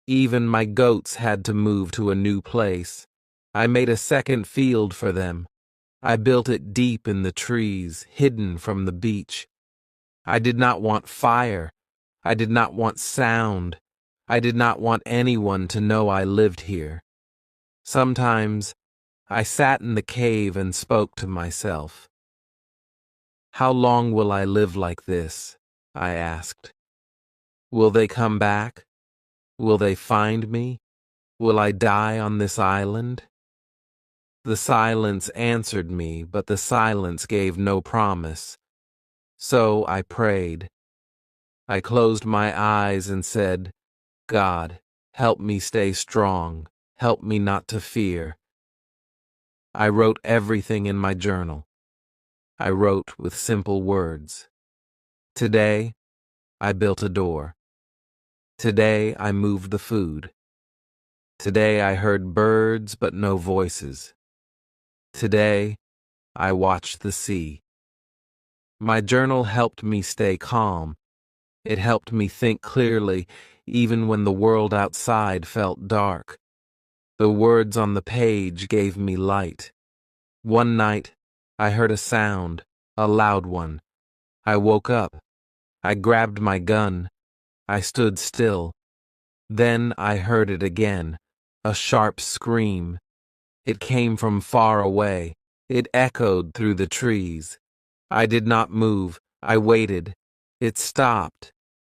Even my goats had to move to a new place. I made a second field for them. I built it deep in the trees, hidden from the beach. I did not want fire. I did not want sound. I did not want anyone to know I lived here. Sometimes, I sat in the cave and spoke to myself. How long will I live like this? I asked. Will they come back? Will they find me? Will I die on this island? The silence answered me, but the silence gave no promise. So I prayed. I closed my eyes and said, God, help me stay strong. Help me not to fear. I wrote everything in my journal. I wrote with simple words. Today, I built a door. Today, I moved the food. Today, I heard birds but no voices. Today, I watched the sea. My journal helped me stay calm. It helped me think clearly, even when the world outside felt dark. The words on the page gave me light. One night, I heard a sound, a loud one. I woke up. I grabbed my gun. I stood still. Then I heard it again, a sharp scream. It came from far away. It echoed through the trees. I did not move. I waited. It stopped.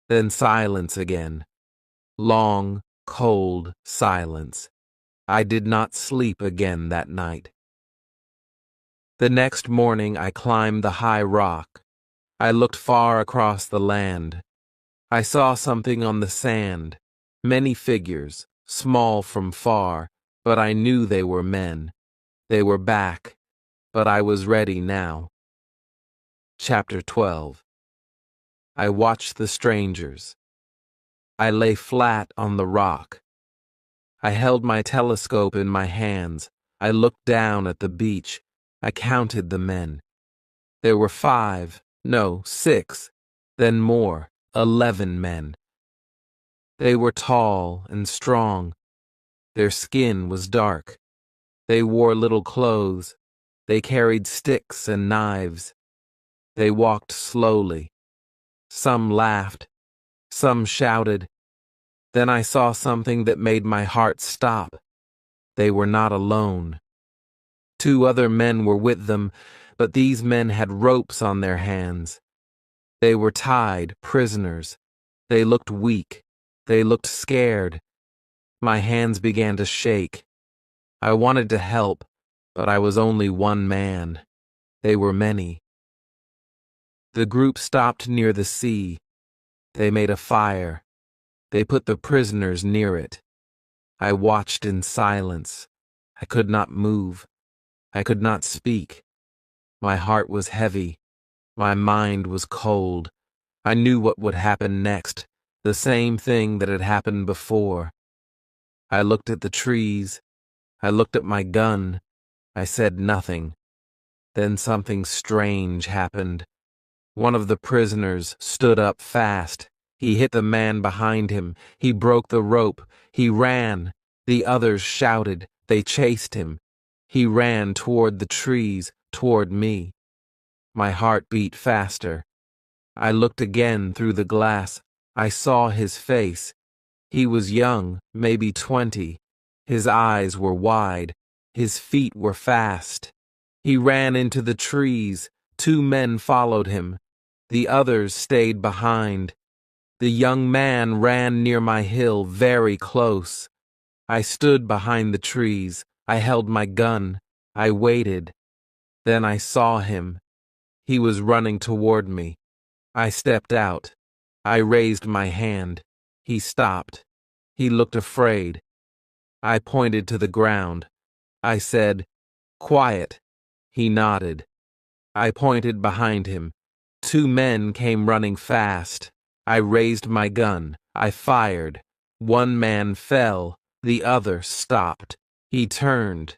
Then silence again. Long, cold silence. I did not sleep again that night. The next morning I climbed the high rock. I looked far across the land. I saw something on the sand. Many figures, small from far, but I knew they were men. They were back, but I was ready now. Chapter 12. I watched the strangers. I lay flat on the rock. I held my telescope in my hands. I looked down at the beach. I counted the men. There were 5, no, 6, then more, 11 men. They were tall and strong. Their skin was dark. They wore little clothes. They carried sticks and knives. They walked slowly. Some laughed. Some shouted. Then I saw something that made my heart stop. They were not alone. 2 other men were with them, but these men had ropes on their hands. They were tied, prisoners. They looked weak. They looked scared. My hands began to shake. I wanted to help, but I was only one man. They were many. The group stopped near the sea. They made a fire. They put the prisoners near it. I watched in silence. I could not move. I could not speak. My heart was heavy. My mind was cold. I knew what would happen next, the same thing that had happened before. I looked at the trees. I looked at my gun. I said nothing. Then something strange happened. One of the prisoners stood up fast. He hit the man behind him. He broke the rope. He ran. The others shouted. They chased him. He ran toward the trees, toward me. My heart beat faster. I looked again through the glass. I saw his face. He was young, maybe 20. His eyes were wide. His feet were fast. He ran into the trees. 2 men followed him. The others stayed behind. The young man ran near my hill, very close. I stood behind the trees. I held my gun. I waited. Then I saw him. He was running toward me. I stepped out. I raised my hand. He stopped. He looked afraid. I pointed to the ground. I said, "Quiet." He nodded. I pointed behind him. 2 men came running fast. I raised my gun. I fired. 1 man fell. The other stopped. He turned.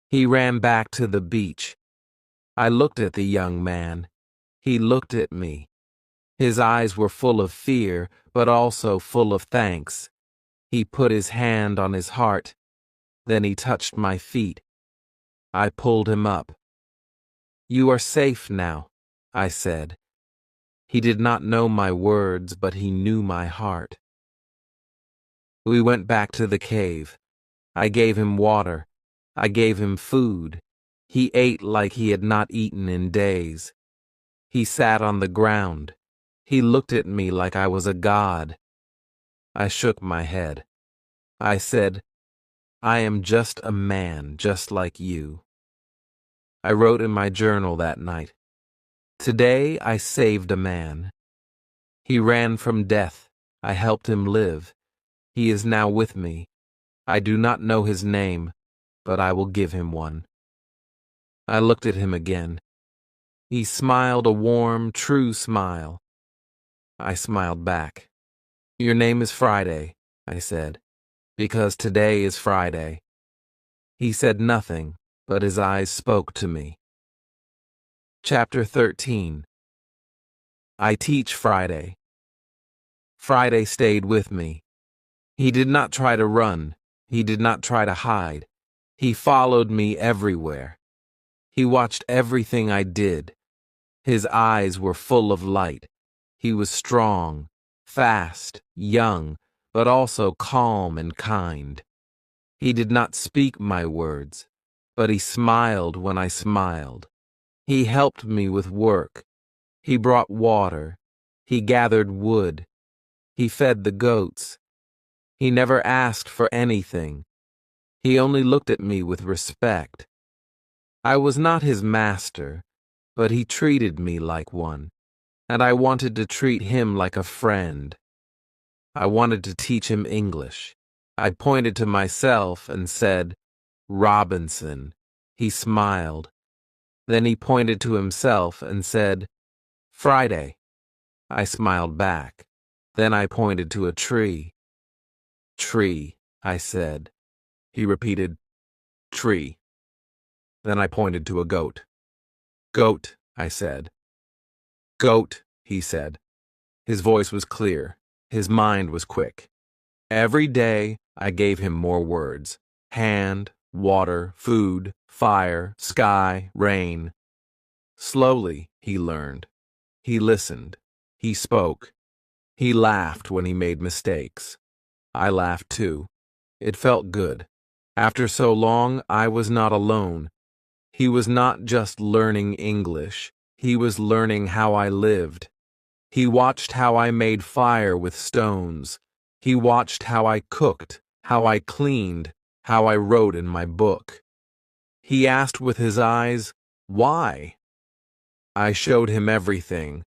He ran back to the beach. I looked at the young man. He looked at me. His eyes were full of fear, but also full of thanks. He put his hand on his heart. Then he touched my feet. I pulled him up. "You are safe now," I said. He did not know my words, but he knew my heart. We went back to the cave. I gave him water. I gave him food. He ate like he had not eaten in days. He sat on the ground. He looked at me like I was a god. I shook my head. I said, "I am just a man, just like you." I wrote in my journal that night, "Today I saved a man. He ran from death. I helped him live. He is now with me. I do not know his name, but I will give him one." I looked at him again. He smiled a warm, true smile. I smiled back. "Your name is Friday," I said, "because today is Friday." He said nothing, but his eyes spoke to me. Chapter 13. I teach Friday. Friday stayed with me. He did not try to run. He did not try to hide. He followed me everywhere. He watched everything I did. His eyes were full of light. He was strong, fast, young, but also calm and kind. He did not speak my words, but he smiled when I smiled. He helped me with work. He brought water. He gathered wood. He fed the goats. He never asked for anything. He only looked at me with respect. I was not his master, but he treated me like one, and I wanted to treat him like a friend. I wanted to teach him English. I pointed to myself and said, "Robinson." He smiled. Then he pointed to himself and said, "Friday." I smiled back. Then I pointed to a tree. "Tree," I said. He repeated, "Tree." Then I pointed to a goat. "Goat," I said. "Goat," he said. His voice was clear. His mind was quick. Every day I gave him more words: hand, water, food, fire, sky, rain. Slowly, he learned. He listened. He spoke. He laughed when he made mistakes. I laughed too. It felt good. After so long, I was not alone. He was not just learning English. He was learning how I lived. He watched how I made fire with stones. He watched how I cooked, how I cleaned, how I wrote in my book. He asked with his eyes, "Why?" I showed him everything.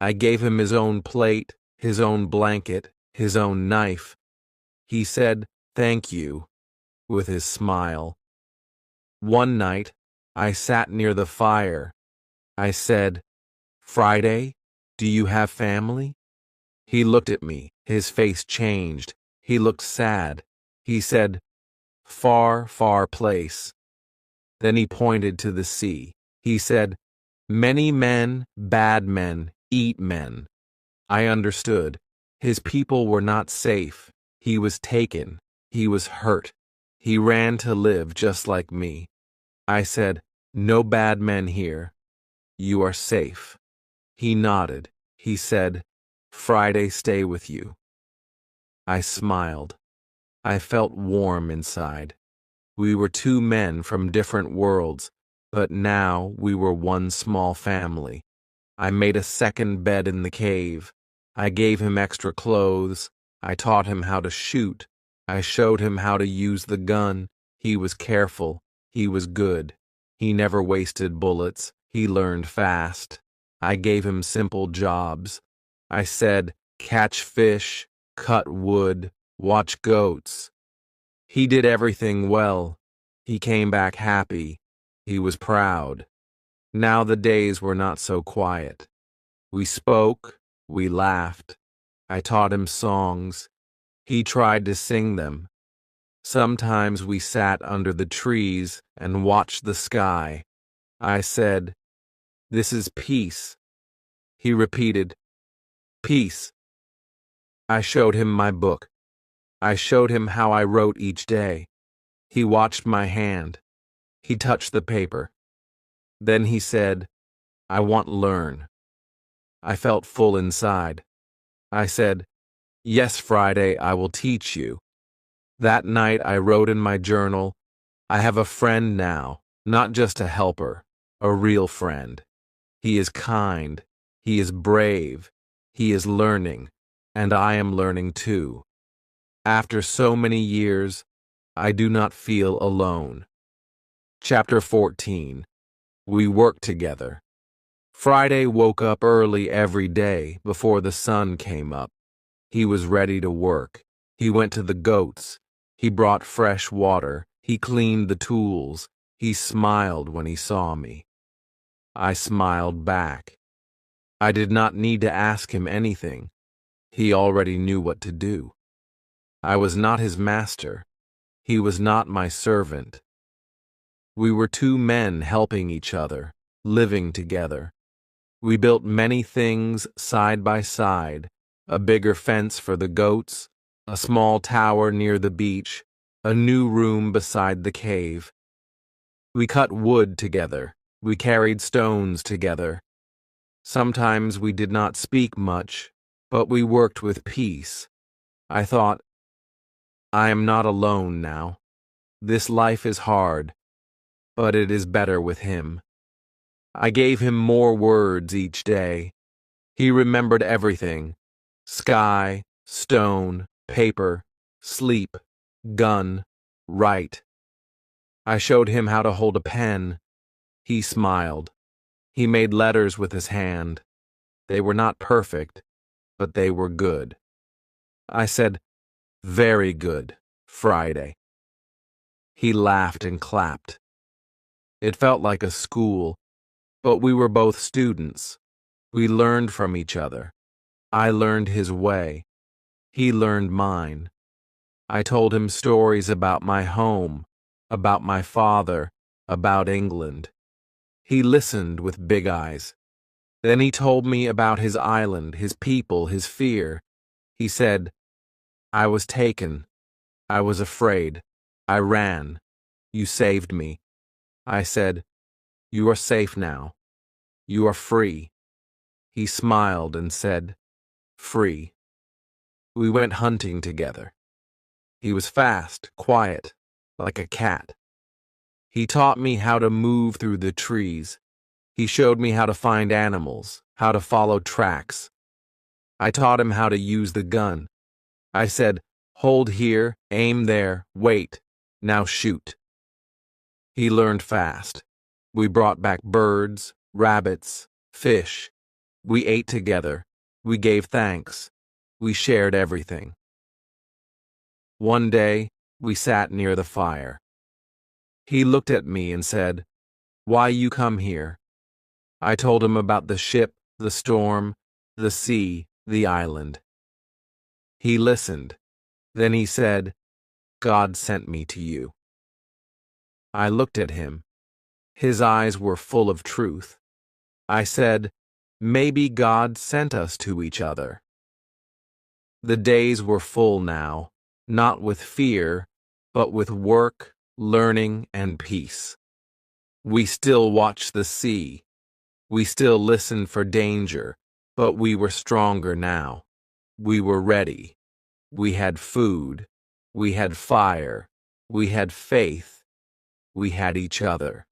I gave him his own plate, his own blanket, his own knife. He said, "Thank you," with his smile. One night, I sat near the fire. I said, "Friday, do you have family?" He looked at me. His face changed. He looked sad. He said, "Far, far place." Then he pointed to the sea. He said, "Many men, bad men, eat men." I understood. His people were not safe. He was taken. He was hurt. He ran to live just like me. I said, "No bad men here." You are safe. He nodded. He said, Friday stay with you. I smiled. I felt warm inside. We were two men from different worlds, but now we were one small family. I made a second bed in the cave. I gave him extra clothes. I taught him how to shoot. I showed him how to use the gun. He was careful. He was good. He never wasted bullets. He learned fast. I gave him simple jobs. I said, catch fish, cut wood, watch goats. He did everything well. He came back happy. He was proud. Now the days were not so quiet. We spoke, we laughed. I taught him songs. He tried to sing them. Sometimes we sat under the trees and watched the sky. I said, This is peace. He repeated, Peace. I showed him my book. I showed him how I wrote each day. He watched my hand. He touched the paper. Then he said, I want to learn. I felt full inside. I said, Yes, Friday, I will teach you. That night I wrote in my journal, I have a friend now, not just a helper, a real friend. He is kind. He is brave. He is learning, and I am learning too. After so many years, I do not feel alone. Chapter 14. We work together. Friday woke up early every day before the sun came up. He was ready to work. He went to the goats. He brought fresh water. He cleaned the tools. He smiled when he saw me. I smiled back. I did not need to ask him anything. He already knew what to do. I was not his master. He was not my servant. We were two men helping each other, living together. We built many things side by side, a bigger fence for the goats, a small tower near the beach, a new room beside the cave. We cut wood together. We carried stones together. Sometimes we did not speak much, but we worked with peace. I thought, I am not alone now. This life is hard, but it is better with him. I gave him more words each day. He remembered everything: sky, stone, paper, sleep, gun, write. I showed him how to hold a pen. He smiled. He made letters with his hand. They were not perfect, but they were good. I said, Very good, Friday. He laughed and clapped. It felt like a school, but we were both students. We learned from each other. I learned his way. He learned mine. I told him stories about my home, about my father, about England. He listened with big eyes. Then he told me about his island, his people, his fear. He said, I was taken. I was afraid. I ran. You saved me. I said, You are safe now. You are free. He smiled and said, Free. We went hunting together. He was fast, quiet, like a cat. He taught me how to move through the trees. He showed me how to find animals, how to follow tracks. I taught him how to use the gun. I said, Hold here, aim there, wait, now shoot. He learned fast. We brought back birds, rabbits, fish. We ate together. We gave thanks. We shared everything. One day, we sat near the fire. He looked at me and said, Why you come here? I told him about the ship, the storm, the sea, the island. He listened. Then he said, God sent me to you. I looked at him. His eyes were full of truth. I said, Maybe God sent us to each other. The days were full now, not with fear, but with work, learning, and peace. We still watch the sea. We still listened for danger, but we were stronger now. We were ready. We had food. We had fire. We had faith. We had each other.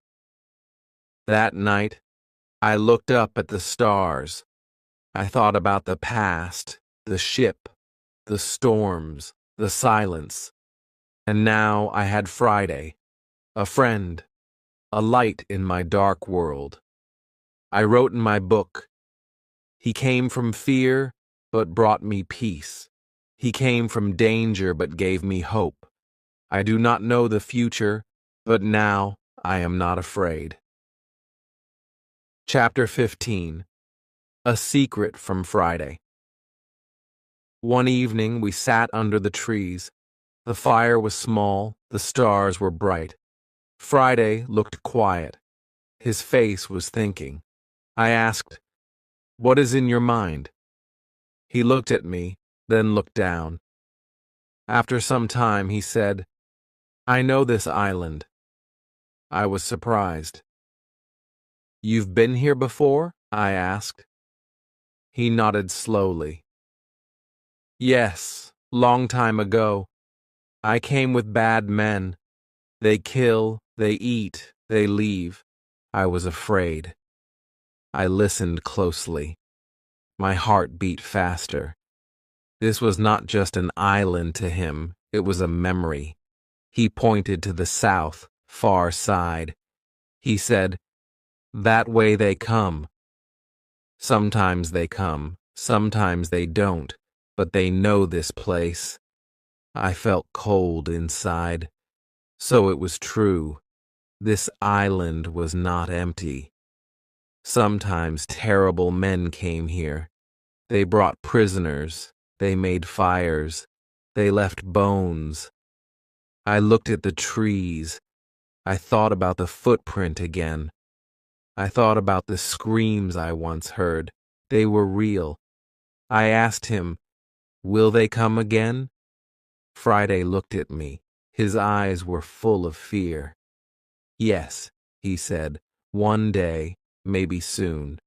That night, I looked up at the stars. I thought about the past, the ship, the storms, the silence. And now I had Friday, a friend, a light in my dark world. I wrote in my book, he came from fear, but brought me peace. He came from danger, but gave me hope. I do not know the future, but now I am not afraid. Chapter 15. A Secret from Friday. One evening we sat under the trees. The fire was small, the stars were bright. Friday looked quiet. His face was thinking. I asked, "What is in your mind?" He looked at me, then looked down. After some time he said, "I know this island." I was surprised. "You've been here before?" I asked. He nodded slowly. "Yes, long time ago. I came with bad men. They kill, they eat, they leave. I was afraid." I listened closely. My heart beat faster. This was not just an island to him, it was a memory. He pointed to the south, far side. He said, "That way they come. Sometimes they come, sometimes they don't, but they know this place." I felt cold inside. So it was true. This island was not empty. Sometimes terrible men came here. They brought prisoners. They made fires. They left bones. I looked at the trees. I thought about the footprint again. I thought about the screams I once heard. They were real. I asked him, "Will they come again?" Friday looked at me. His eyes were full of fear. "Yes," he said, "one day, maybe soon."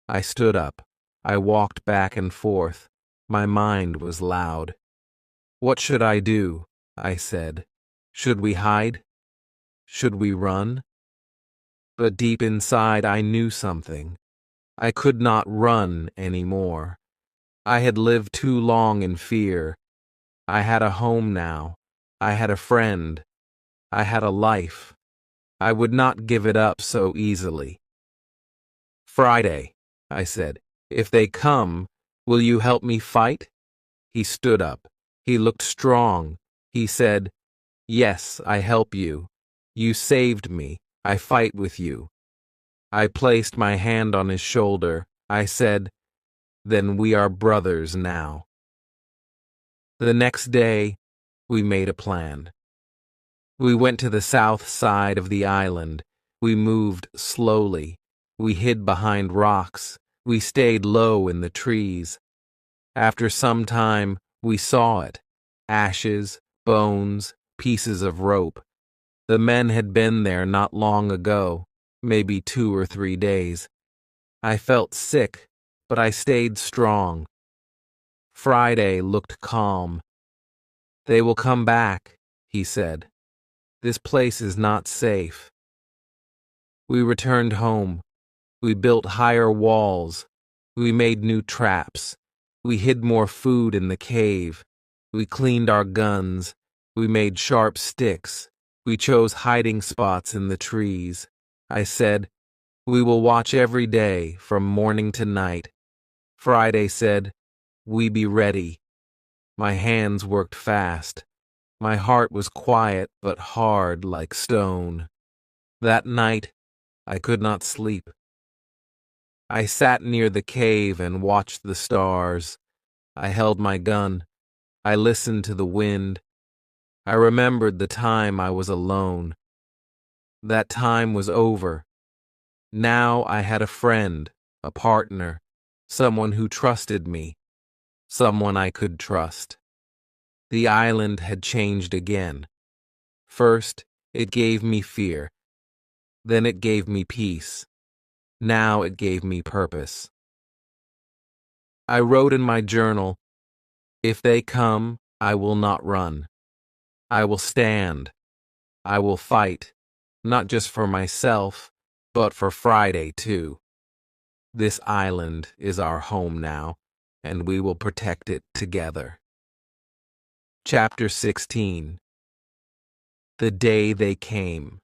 I stood up. I walked back and forth. My mind was loud. "What should I do?" I said. "Should we hide? Should we run?" But deep inside I knew something. I could not run anymore. I had lived too long in fear. I had a home now. I had a friend. I had a life. I would not give it up so easily. "Friday," I said, "if they come, will you help me fight?" He stood up. He looked strong. He said, "Yes, I help you. You saved me. I fight with you." I placed my hand on his shoulder. I said, "Then we are brothers now." The next day, we made a plan. We went to the south side of the island. We moved slowly. We hid behind rocks. We stayed low in the trees. After some time, we saw it. Ashes, bones, pieces of rope. The men had been there not long ago, maybe 2 or 3 days. I felt sick, but I stayed strong. Friday looked calm. "They will come back," he said. "This place is not safe." We returned home. We built higher walls. We made new traps. We hid more food in the cave. We cleaned our guns. We made sharp sticks. We chose hiding spots in the trees. I said, "We will watch every day from morning to night." Friday said, "We be ready." My hands worked fast. My heart was quiet but hard like stone. That night, I could not sleep. I sat near the cave and watched the stars. I held my gun. I listened to the wind. I remembered the time I was alone. That time was over. Now I had a friend, a partner, someone who trusted me, someone I could trust. The island had changed again. First, it gave me fear. Then it gave me peace. Now it gave me purpose. I wrote in my journal, "If they come, I will not run. I will stand. I will fight, not just for myself, but for Friday too. This island is our home now, and we will protect it together." Chapter 16. The Day They Came.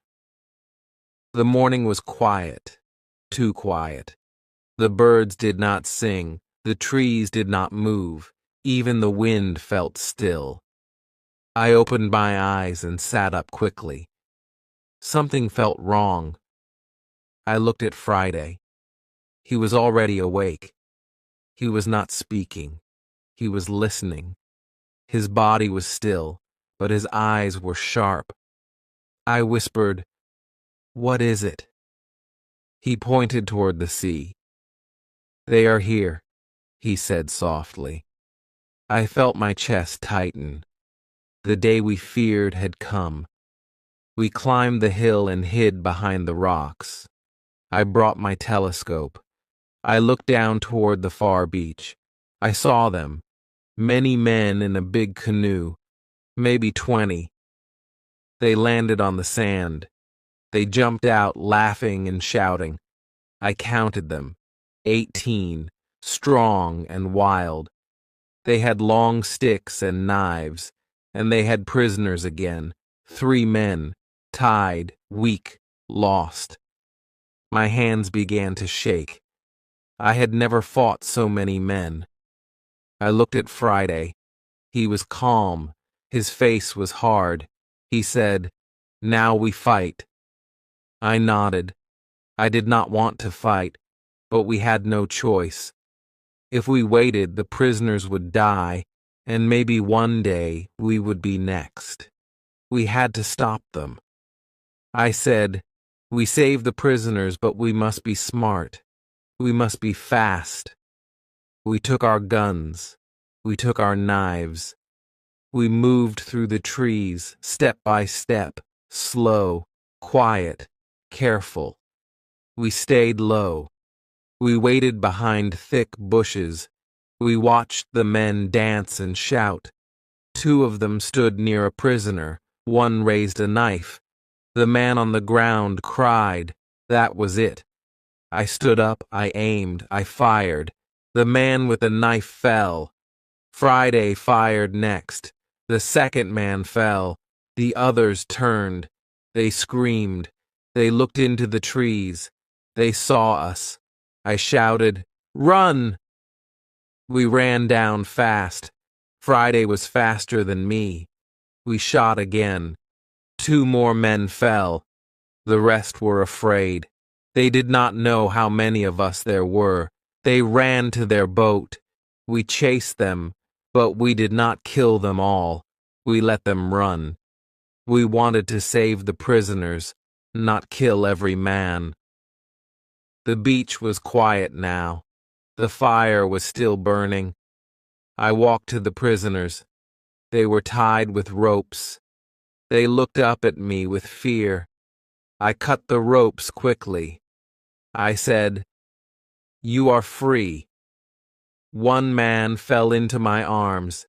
The morning was quiet, too quiet. The birds did not sing, the trees did not move, even the wind felt still. I opened my eyes and sat up quickly. Something felt wrong. I looked at Friday. He was already awake. He was not speaking. He was listening. His body was still, but his eyes were sharp. I whispered, "What is it?" He pointed toward the sea. "They are here," he said softly. I felt my chest tighten. The day we feared had come. We climbed the hill and hid behind the rocks. I brought my telescope. I looked down toward the far beach. I saw them, many men in a big canoe, maybe 20. They landed on the sand. They jumped out laughing and shouting. I counted them, 18, strong and wild. They had long sticks and knives, and they had prisoners again, 3 men, tied, weak, lost. My hands began to shake. I had never fought so many men. I looked at Friday. He was calm. His face was hard. He said, "Now we fight." I nodded. I did not want to fight, but we had no choice. If we waited, the prisoners would die, and maybe one day we would be next. We had to stop them. I said, "We save the prisoners, but we must be smart. We must be fast." We took our guns. We took our knives. We moved through the trees, step by step, slow, quiet, careful. We stayed low. We waited behind thick bushes. We watched the men dance and shout. 2 of them stood near a prisoner. 1 raised a knife. The man on the ground cried. That was it. I stood up, I aimed, I fired. The man with the knife fell. Friday fired next. The second man fell. The others turned. They screamed. They looked into the trees. They saw us. I shouted, "Run!" We ran down fast. Friday was faster than me. We shot again. 2 more men fell. The rest were afraid. They did not know how many of us there were. They ran to their boat. We chased them, but we did not kill them all. We let them run. We wanted to save the prisoners, not kill every man. The beach was quiet now. The fire was still burning. I walked to the prisoners. They were tied with ropes. They looked up at me with fear. I cut the ropes quickly. I said, "You are free." 1 man fell into my arms.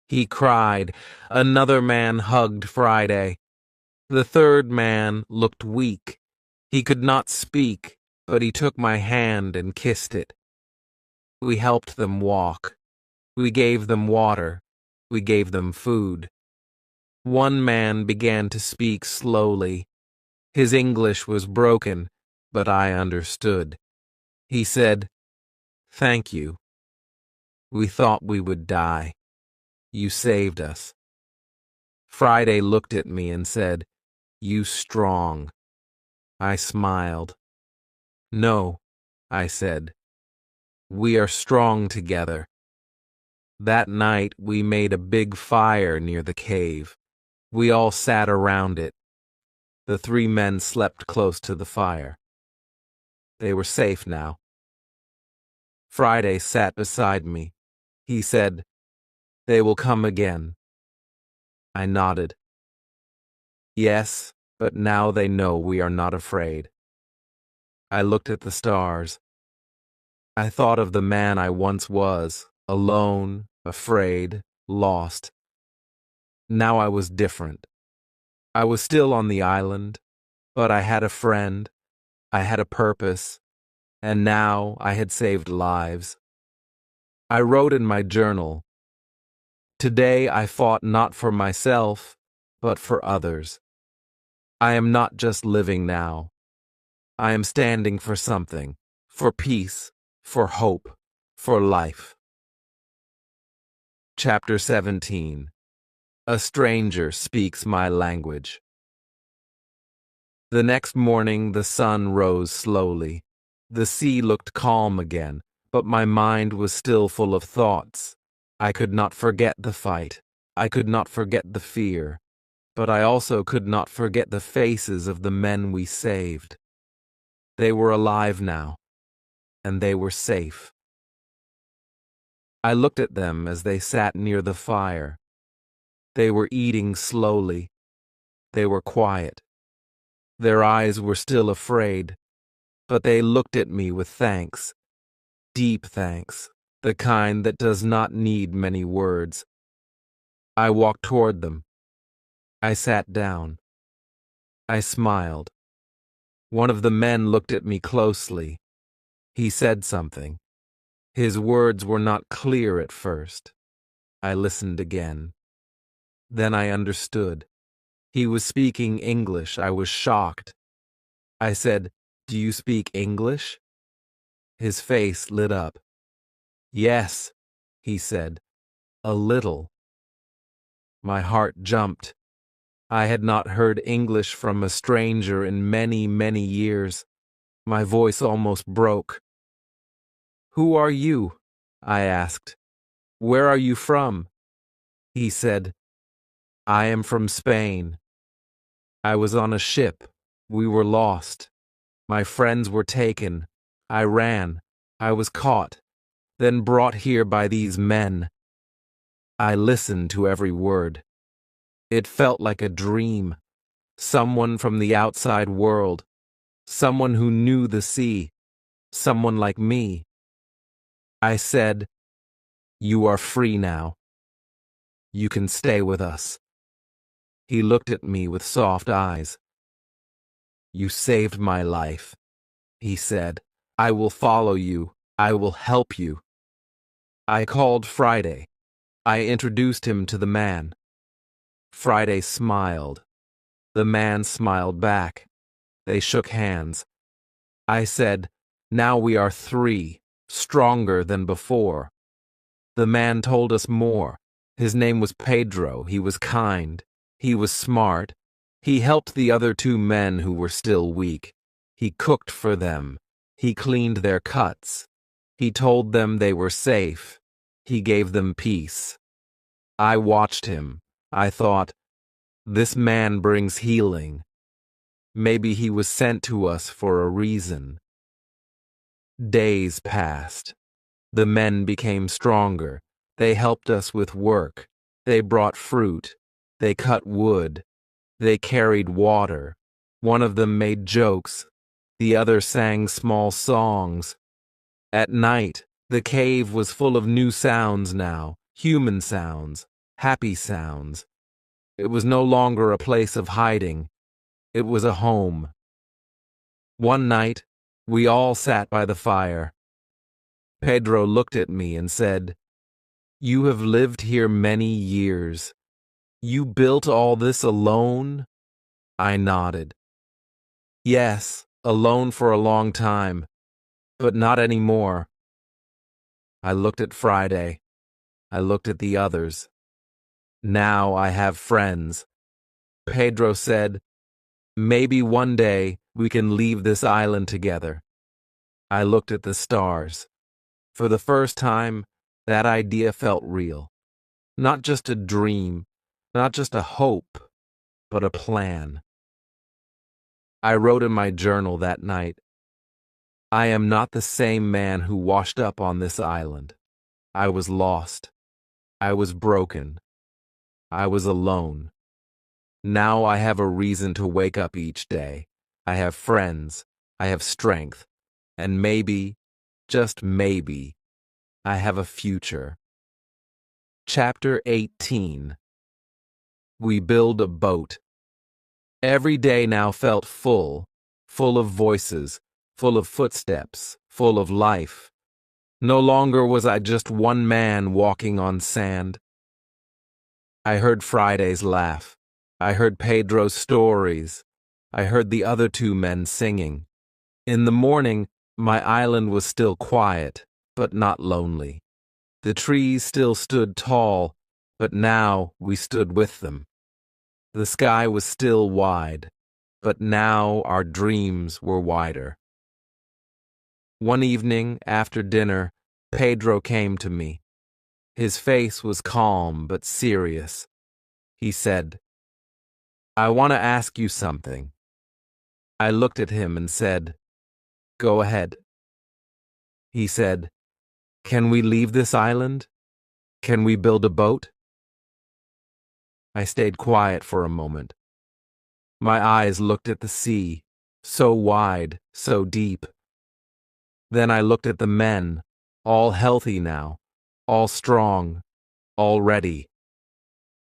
He cried. Another man hugged Friday. The 3rd man looked weak. He could not speak, but he took my hand and kissed it. We helped them walk. We gave them water. We gave them food. 1 man began to speak slowly. His English was broken, but I understood. He said, "Thank you. We thought we would die. You saved us." Friday looked at me and said, "You strong." I smiled. "No," I said. "We are strong together." That night we made a big fire near the cave. We all sat around it. The 3 men slept close to the fire. They were safe now. Friday sat beside me. He said, "They will come again." I nodded. "Yes, but now they know we are not afraid." I looked at the stars. I thought of the man I once was, alone, afraid, lost. Now I was different. I was still on the island, but I had a friend, I had a purpose, and now I had saved lives. I wrote in my journal, "Today I fought not for myself, but for others. I am not just living now. I am standing for something, for peace, for hope, for life." Chapter 17. A stranger speaks my language. The next morning the sun rose slowly. The sea looked calm again, but my mind was still full of thoughts. I could not forget the fight. I could not forget the fear. But I also could not forget the faces of the men we saved. They were alive now, and they were safe. I looked at them as they sat near the fire. They were eating slowly. They were quiet. Their eyes were still afraid, but they looked at me with thanks, deep thanks, the kind that does not need many words. I walked toward them. I sat down. I smiled. One of the men looked at me closely. He said something. His words were not clear at first. I listened again. Then I understood. He was speaking English. I was shocked. I said, "Do you speak English?" His face lit up. "Yes," he said, "a little." My heart jumped. I had not heard English from a stranger in many, many years. My voice almost broke. "Who are you?" I asked. "Where are you from?" He said, "I am from Spain. I was on a ship. We were lost. My friends were taken. I ran. I was caught, then brought here by these men." I listened to every word. It felt like a dream. Someone from the outside world. Someone who knew the sea. Someone like me. I said, "You are free now. You can stay with us." He looked at me with soft eyes. "You saved my life," he said. "I will follow you. I will help you." I called Friday. I introduced him to the man. Friday smiled. The man smiled back. They shook hands. I said, "Now we are three, stronger than before." The man told us more. His name was Pedro. He was kind. He was smart. He helped the other two men who were still weak. He cooked for them. He cleaned their cuts. He told them they were safe. He gave them peace. I watched him. I thought, this man brings healing. Maybe he was sent to us for a reason. Days passed. The men became stronger. They helped us with work. They brought fruit. They cut wood. They carried water. One of them made jokes. The other sang small songs. At night, the cave was full of new sounds now, human sounds, happy sounds. It was no longer a place of hiding. It was a home. One night, we all sat by the fire. Pedro looked at me and said, "You have lived here many years. You built all this alone?" I nodded. "Yes, alone for a long time, but not anymore." I looked at Friday. I looked at the others. Now I have friends. Pedro said, "Maybe one day we can leave this island together." I looked at the stars. For the first time, that idea felt real. Not just a dream, not just a hope, but a plan. I wrote in my journal that night, "I am not the same man who washed up on this island. I was lost. I was broken. I was alone. Now I have a reason to wake up each day. I have friends. I have strength, and maybe, just maybe, I have a future. Chapter 18. We build a boat. Every day now felt full of voices, full of footsteps, full of life. No longer was I just one man walking on sand. I heard Friday's laugh. I heard Pedro's stories. I heard the other two men singing. In the morning, my island was still quiet, but not lonely. The trees still stood tall, but now we stood with them. The sky was still wide, but now our dreams were wider. One evening, after dinner, Pedro came to me. His face was calm but serious. He said, "I want to ask you something." I looked at him and said, "Go ahead." He said, "Can we leave this island? Can we build a boat?" I stayed quiet for a moment. My eyes looked at the sea, so wide, so deep. Then I looked at the men, all healthy now, all strong, all ready.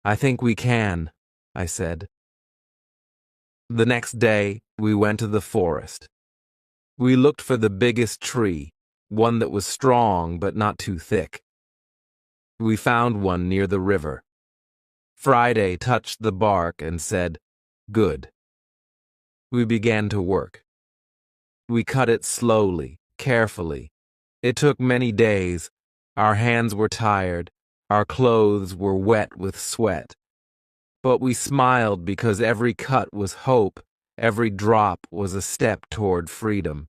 "I think we can," I said. The next day, we went to the forest. We looked for the biggest tree, one that was strong but not too thick. We found one near the river. Friday touched the bark and said, "Good." We began to work. We cut it slowly, carefully. It took many days. Our hands were tired. Our clothes were wet with sweat. But we smiled because every cut was hope, every drop was a step toward freedom.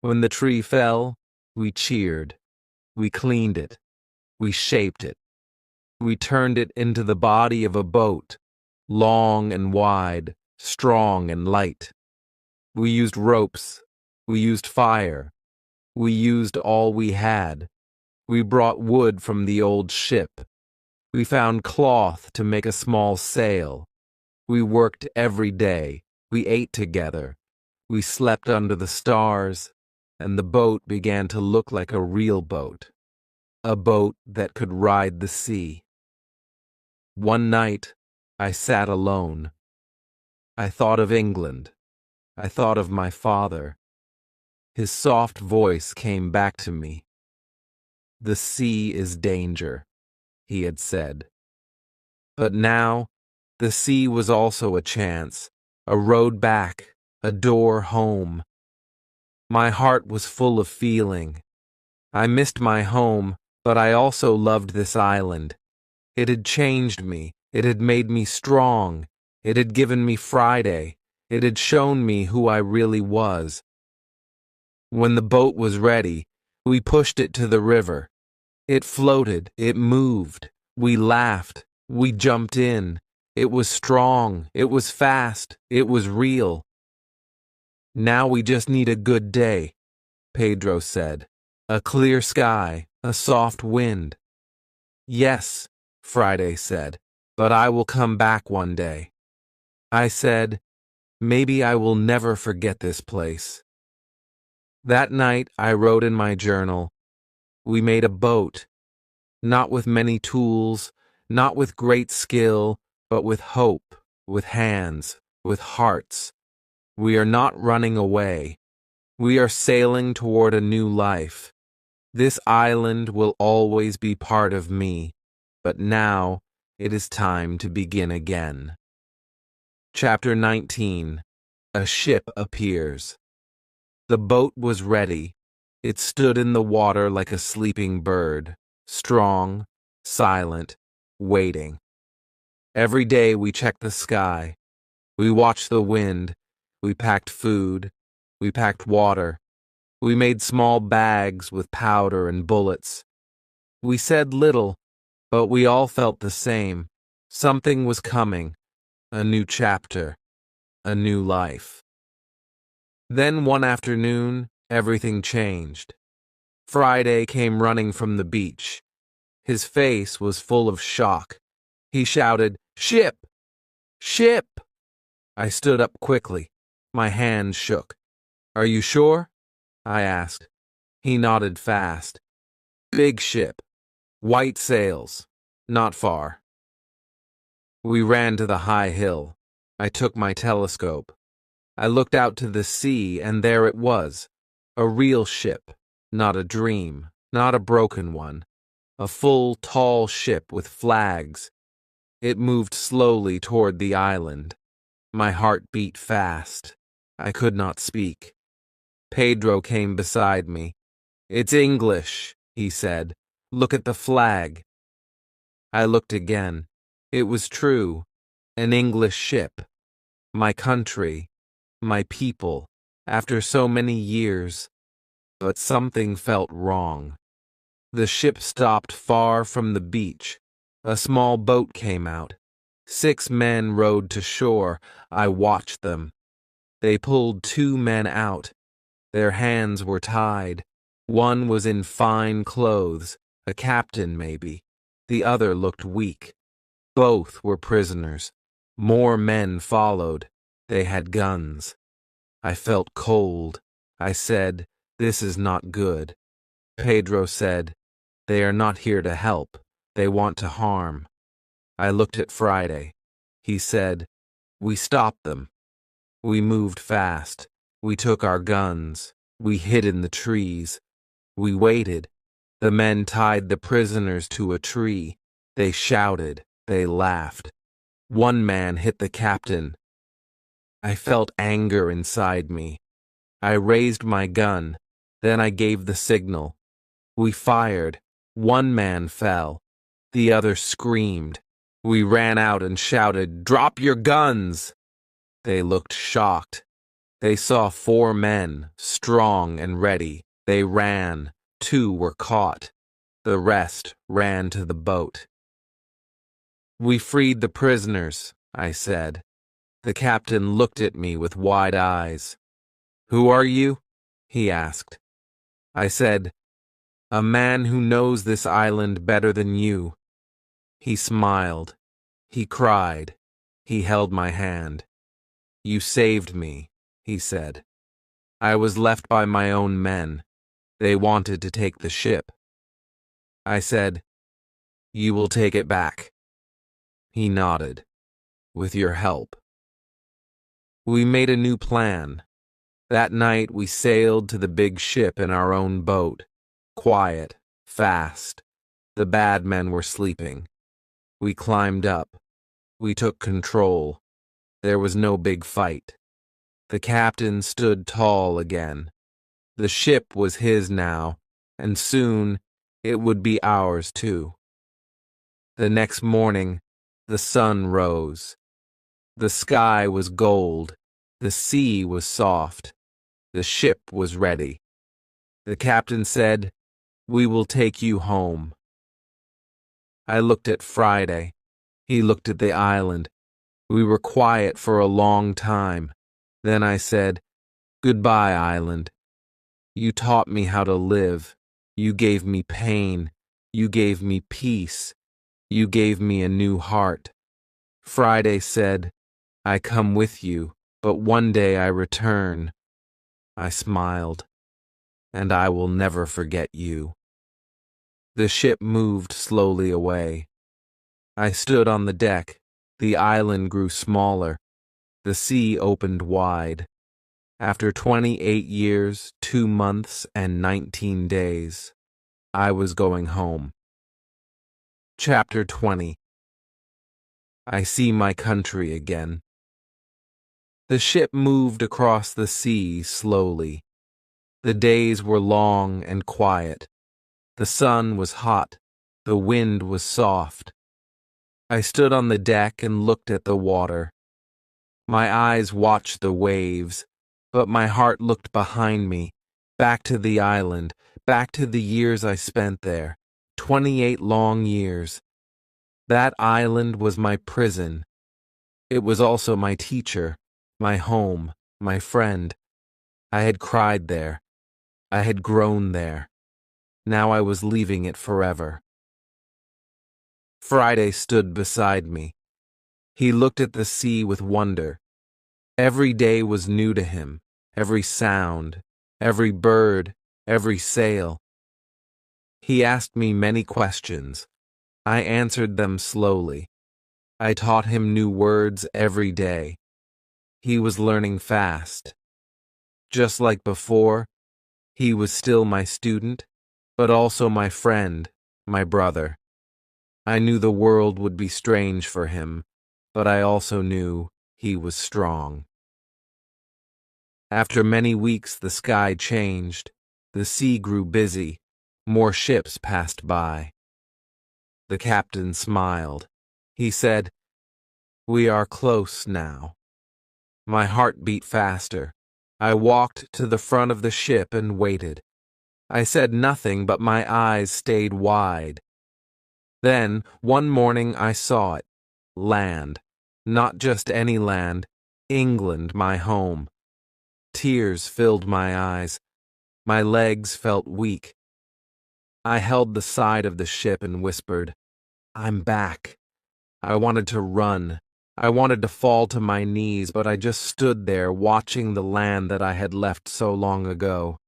When the tree fell, we cheered. We cleaned it. We shaped it. We turned it into the body of a boat, long and wide, strong and light. We used ropes. We used fire. We used all we had. We brought wood from the old ship. We found cloth to make a small sail. We worked every day. We ate together. We slept under the stars, and the boat began to look like a real boat, a boat that could ride the sea. One night, I sat alone. I thought of England. I thought of my father. His soft voice came back to me. "The sea is danger," he had said. But now, the sea was also a chance, a road back, a door home. My heart was full of feeling. I missed my home, but I also loved this island. It had changed me. It had made me strong. It had given me Friday. It had shown me who I really was. When the boat was ready, we pushed it to the river. It floated. It moved. We laughed. We jumped in. It was strong. It was fast. It was real. "Now we just need a good day," Pedro said. "A clear sky, a soft wind." "Yes," Friday said, "but I will come back one day." I said, "Maybe I will never forget this place." That night I wrote in my journal, "We made a boat, not with many tools, not with great skill, but with hope, with hands, with hearts. We are not running away. We are sailing toward a new life. This island will always be part of me, but now it is time to begin again." Chapter 19. A ship appears. The boat was ready. It stood in the water like a sleeping bird, strong, silent, waiting. Every day we checked the sky. We watched the wind. We packed food. We packed water. We made small bags with powder and bullets. We said little, but we all felt the same. Something was coming. A new chapter. A new life. Then one afternoon, everything changed. Friday came running from the beach. His face was full of shock. He shouted, "Ship! Ship!" I stood up quickly. My hands shook. Are you sure? I asked. He nodded fast. Big ship. White sails. Not far. We ran to the high hill. I took my telescope. I looked out to the sea, and there it was. A real ship. Not a dream. Not a broken one. A full, tall ship with flags. It moved slowly toward the island. My heart beat fast. I could not speak. Pedro came beside me. It's English, he said. Look at the flag. I looked again. It was true. An English ship. My country. My people. After so many years. But something felt wrong. The ship stopped far from the beach. A small boat came out. 6 men rowed to shore. I watched them. They pulled 2 men out. Their hands were tied. One was in fine clothes, a captain maybe. The other looked weak. Both were prisoners. More men followed. They had guns. I felt cold. I said, "This is not good." Pedro said, "They are not here to help. They want to harm." I looked at Friday. He said, "We stopped them. We moved fast. We took our guns. We hid in the trees. We waited. The men tied the prisoners to a tree. They shouted. They laughed. One man hit the captain. I felt anger inside me. I raised my gun. Then I gave the signal. We fired. One man fell. The other screamed. We ran out and shouted, "Drop your guns!" They looked shocked. They saw 4 men, strong and ready. They ran. 2 were caught. The rest ran to the boat. "We freed the prisoners," I said. The captain looked at me with wide eyes. "Who are you?" he asked. I said, "A man who knows this island better than you." He smiled. He cried. He held my hand. "You saved me," he said. "I was left by my own men. They wanted to take the ship." I said, "You will take it back." He nodded. "With your help." We made a new plan. That night we sailed to the big ship in our own boat. Quiet, fast. The bad men were sleeping. We climbed up. We took control. There was no big fight. The captain stood tall again. The ship was his now, and soon it would be ours too. The next morning, the sun rose. The sky was gold. The sea was soft. The ship was ready. The captain said, "We will take you home." I looked at Friday. He looked at the island. We were quiet for a long time. Then I said, "Goodbye, island. You taught me how to live. You gave me pain. You gave me peace. You gave me a new heart." Friday said, "I come with you, but one day I return." I smiled. "And I will never forget you." The ship moved slowly away. I stood on the deck. The island grew smaller. The sea opened wide. After 28 years, 2 months, and 19 days, I was going home. Chapter 20. I see my country again. The ship moved across the sea slowly. The days were long and quiet. The sun was hot. The wind was soft. I stood on the deck and looked at the water. My eyes watched the waves, but my heart looked behind me, back to the island, back to the years I spent there, 28 long years. That island was my prison. It was also my teacher, my home, my friend. I had cried there. I had grown there. Now I was leaving it forever. Friday stood beside me. He looked at the sea with wonder. Every day was new to him. every sound, every bird, every sail. He asked me many questions. I answered them slowly. I taught him new words every day. He was learning fast. Just like before, he was still my student, but also my friend, my brother. I knew the world would be strange for him, but I also knew he was strong. After many weeks, the sky changed. The sea grew busy. More ships passed by. The captain smiled. He said, "We are close now." My heart beat faster. I walked to the front of the ship and waited. I said nothing, but my eyes stayed wide. Then, one morning, I saw it. Land. Not just any land. England, my home. Tears filled my eyes. My legs felt weak. I held the side of the ship and whispered, "I'm back." I wanted to run. I wanted to fall to my knees, but I just stood there watching the land that I had left so long ago.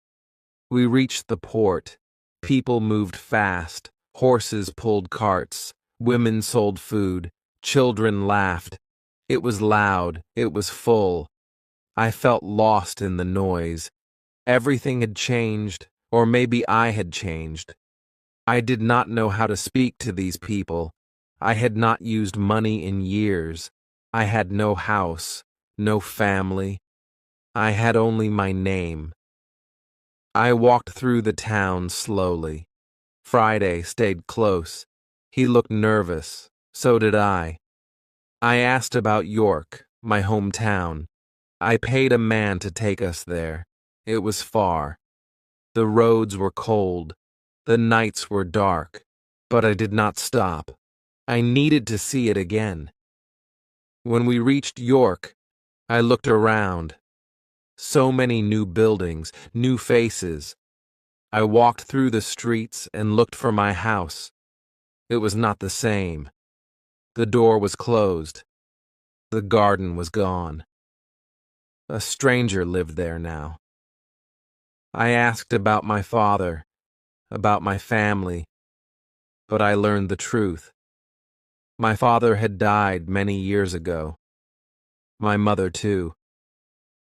We reached the port. People moved fast. Horses pulled carts. Women sold food. Children laughed. It was loud. It was full. I felt lost in the noise. Everything had changed, or maybe I had changed. I did not know how to speak to these people. I had not used money in years. I had no house, no family. I had only my name. I walked through the town slowly. Friday stayed close. He looked nervous. So did I. I asked about York, my hometown. I paid a man to take us there. It was far. The roads were cold. The nights were dark. But I did not stop. I needed to see it again. When we reached York, I looked around. So many new buildings, new faces. I walked through the streets and looked for my house. It was not the same. The door was closed. The garden was gone. A stranger lived there now. I asked about my father, about my family, but I learned the truth. My father had died many years ago. My mother, too.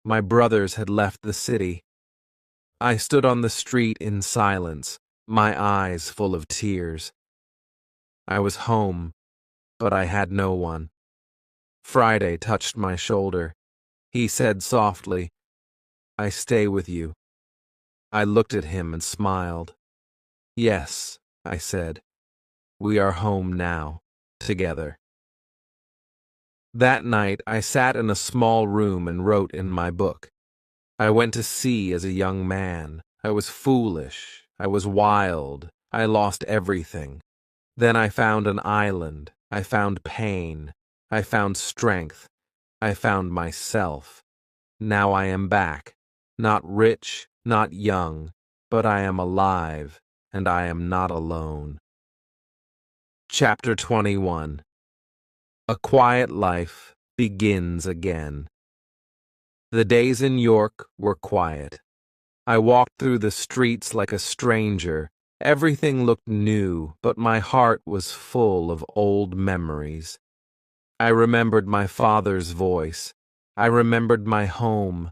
My brothers had left the city. I stood on the street in silence, my eyes full of tears. I was home, but I had no one. Friday touched my shoulder. He said softly, "I stay with you." I looked at him and smiled. "Yes," I said, "we are home now, together." That night I sat in a small room and wrote in my book. I went to sea as a young man. I was foolish. I was wild. I lost everything. Then I found an island. I found pain. I found strength. I found myself. Now I am back. Not rich, not young, but I am alive, and I am not alone. Chapter 21. A quiet life begins again. The days in York were quiet. I walked through the streets like a stranger. Everything looked new, but my heart was full of old memories. I remembered my father's voice. I remembered my home.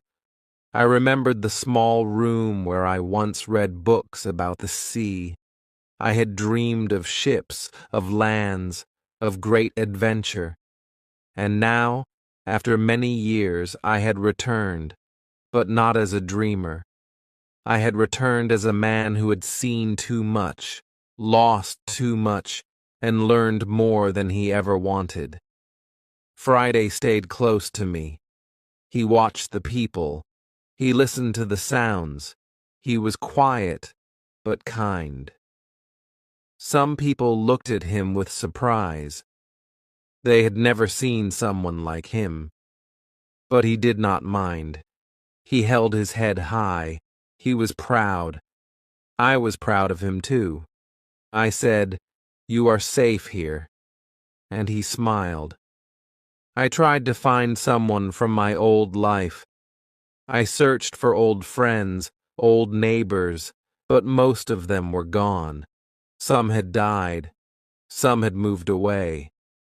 I remembered the small room where I once read books about the sea. I had dreamed of ships, of lands, of great adventure. And now, after many years, I had returned, but not as a dreamer. I had returned as a man who had seen too much, lost too much, and learned more than he ever wanted. Friday stayed close to me. He watched the people. He listened to the sounds. He was quiet, but kind. Some people looked at him with surprise. They had never seen someone like him. But he did not mind. He held his head high. He was proud. I was proud of him too. I said, "You are safe here." And he smiled. I tried to find someone from my old life. I searched for old friends, old neighbors, but most of them were gone. Some had died. Some had moved away.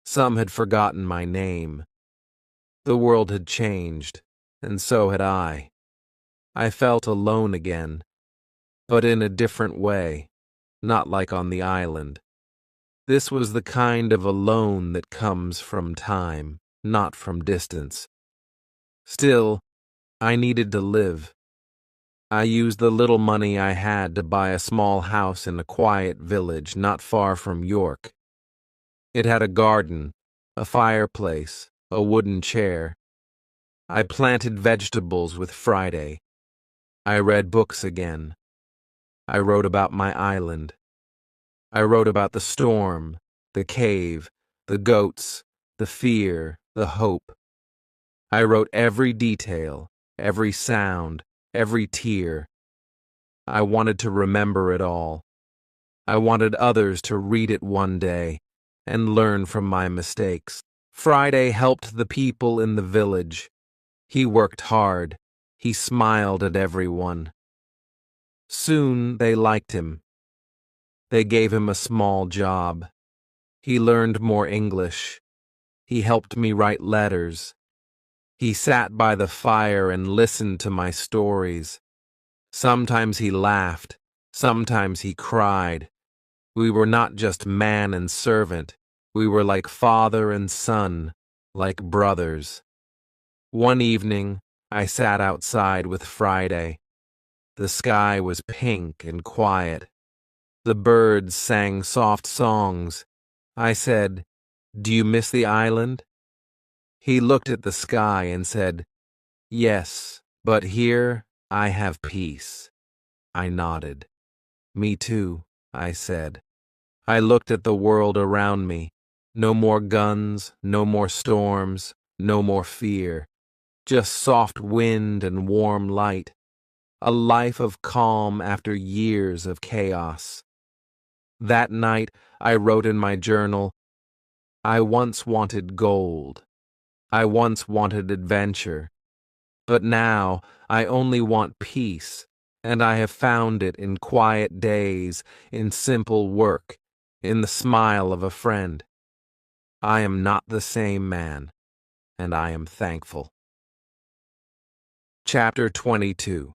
Some had forgotten my name. The world had changed, and so had I. I felt alone again, but in a different way, not like on the island. This was the kind of alone that comes from time, not from distance. Still, I needed to live. I used the little money I had to buy a small house in a quiet village not far from York. It had a garden, a fireplace, a wooden chair. I planted vegetables with Friday. I read books again. I wrote about my island. I wrote about the storm, the cave, the goats, the fear, the hope. I wrote every detail, every sound, every tear. I wanted to remember it all. I wanted others to read it one day and learn from my mistakes. Friday helped the people in the village. He worked hard. He smiled at everyone. Soon they liked him. They gave him a small job. He learned more English. He helped me write letters. He sat by the fire and listened to my stories. Sometimes he laughed. Sometimes he cried. We were not just man and servant. We were like father and son, like brothers. One evening, I sat outside with Friday. The sky was pink and quiet. The birds sang soft songs. I said, "Do you miss the island?" He looked at the sky and said, "Yes, but here I have peace." I nodded. "Me too," I said. I looked at the world around me. No more guns, no more storms, no more fear. Just soft wind and warm light. A life of calm after years of chaos. That night, I wrote in my journal, "I once wanted gold. I once wanted adventure. But now I only want peace, and I have found it in quiet days, in simple work, in the smile of a friend. I am not the same man, and I am thankful." Chapter 22.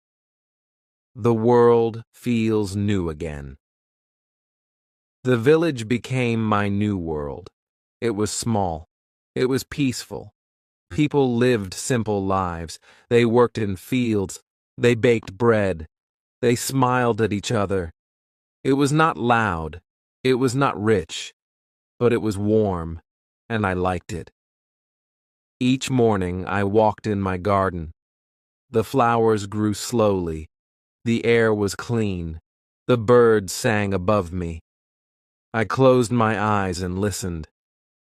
The world feels new again. The village became my new world. It was small. It was peaceful. People lived simple lives. They worked in fields. They baked bread. They smiled at each other. It was not loud. It was not rich. But it was warm, and I liked it. Each morning I walked in my garden. The flowers grew slowly. The air was clean. The birds sang above me. I closed my eyes and listened.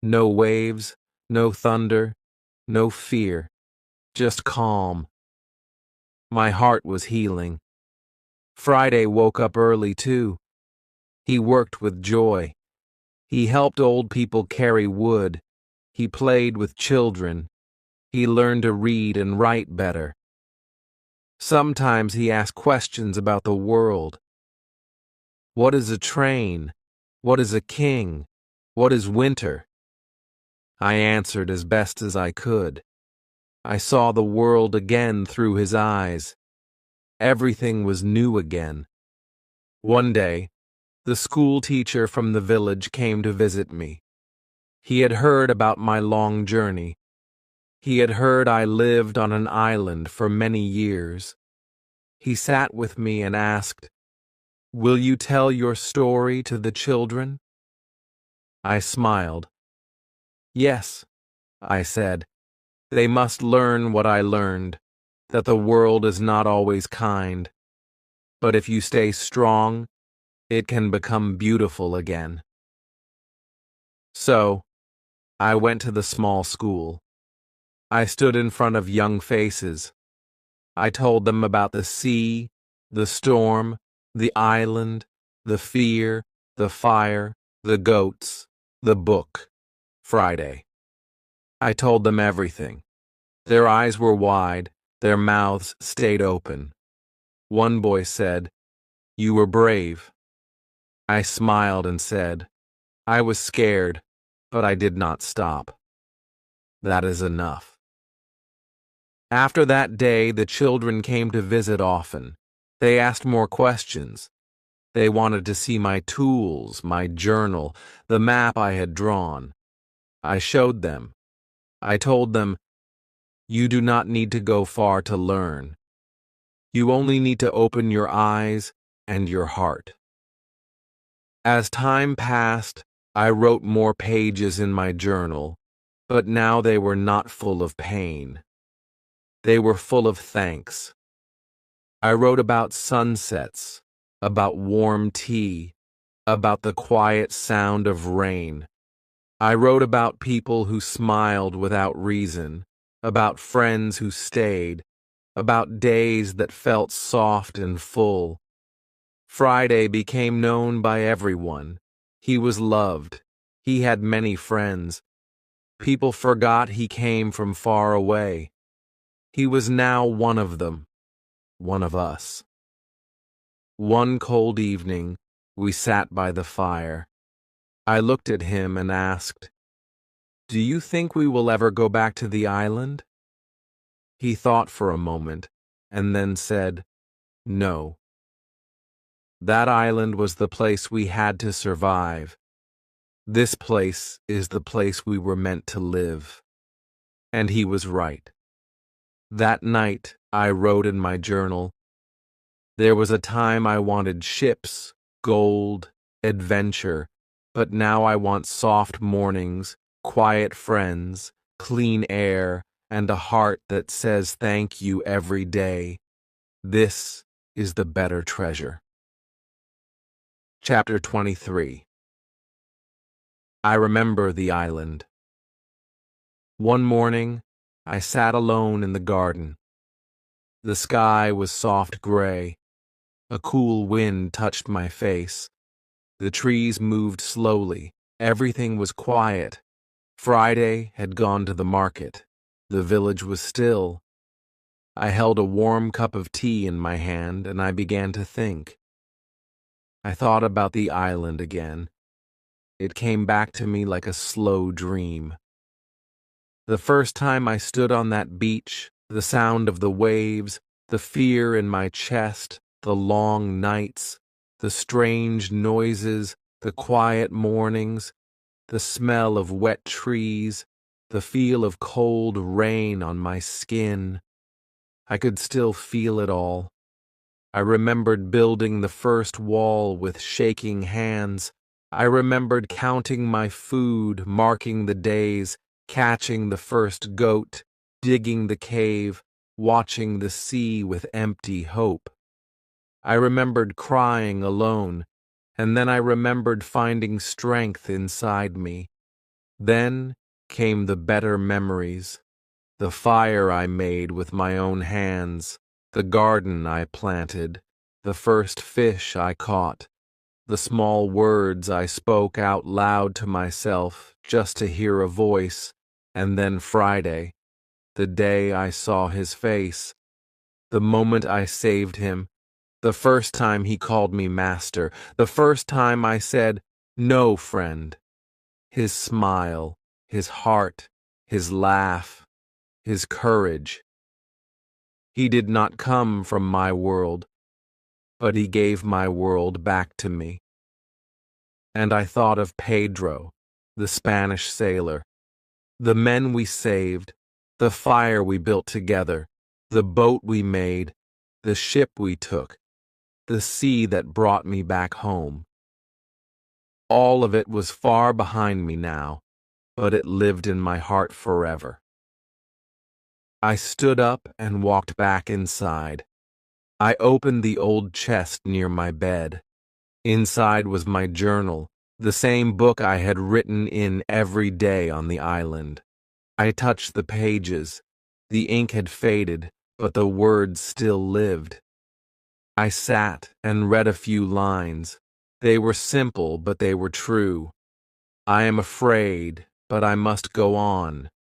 No waves, no thunder, no fear, just calm. My heart was healing. Friday woke up early too. He worked with joy. He helped old people carry wood. He played with children. He learned to read and write better. Sometimes he asked questions about the world. What is a train? What is a king? What is winter? I answered as best as I could. I saw the world again through his eyes. Everything was new again. One day, the school teacher from the village came to visit me. He had heard about my long journey. He had heard I lived on an island for many years. He sat with me and asked, "Will you tell your story to the children?" I smiled. "Yes," I said. "They must learn what I learned, that the world is not always kind. But if you stay strong, it can become beautiful again." So, I went to the small school. I stood in front of young faces. I told them about the sea, the storm, the island, the fear, the fire, the goats, the book, Friday. I told them everything. Their eyes were wide, Their mouths stayed open. One boy said, "You were brave." I smiled and said, "I was scared, but I did not stop. That is enough." After that day, the children came to visit often. They asked more questions. They wanted to see my tools, my journal, the map I had drawn. I showed them. I told them, "You do not need to go far to learn. You only need to open your eyes and your heart." As time passed, I wrote more pages in my journal, but now they were not full of pain. They were full of thanks. I wrote about sunsets, about warm tea, about the quiet sound of rain. I wrote about people who smiled without reason, about friends who stayed, about days that felt soft and full. Friday became known by everyone. He was loved. He had many friends. People forgot he came from far away. He was now one of them, one of us. One cold evening, we sat by the fire. I looked at him and asked, "Do you think we will ever go back to the island?" He thought for a moment and then said, "No." That island was the place we had to survive. This place is the place we were meant to live. And he was right. That night, I wrote in my journal, "There was a time I wanted ships, gold, adventure, but now I want soft mornings, quiet friends, clean air, and a heart that says thank you every day. This is the better treasure." Chapter 23. I remember the island. One morning, I sat alone in the garden. The sky was soft gray. A cool wind touched my face. The trees moved slowly. Everything was quiet. Friday had gone to the market. The village was still. I held a warm cup of tea in my hand, and I began to think. I thought about the island again. It came back to me like a slow dream. The first time I stood on that beach, the sound of the waves, the fear in my chest, the long nights, the strange noises, the quiet mornings, the smell of wet trees, the feel of cold rain on my skin. I could still feel it all. I remembered building the first wall with shaking hands. I remembered counting my food, marking the days, catching the first goat, digging the cave, watching the sea with empty hope. I remembered crying alone, and then I remembered finding strength inside me. Then came the better memories, the fire I made with my own hands, the garden I planted, the first fish I caught, the small words I spoke out loud to myself just to hear a voice, and then Friday, the day I saw his face, the moment I saved him, the first time he called me master, the first time I said, "No, friend." His smile, his heart, his laugh, his courage. He did not come from my world, but he gave my world back to me. And I thought of Pedro, the Spanish sailor, the men we saved, the fire we built together, the boat we made, the ship we took, the sea that brought me back home. All of it was far behind me now, but it lived in my heart forever. I stood up and walked back inside. I opened the old chest near my bed. Inside was my journal, the same book I had written in every day on the island. I touched the pages. The ink had faded, but the words still lived. I sat and read a few lines. They were simple, but they were true. "I am afraid, but I must go on.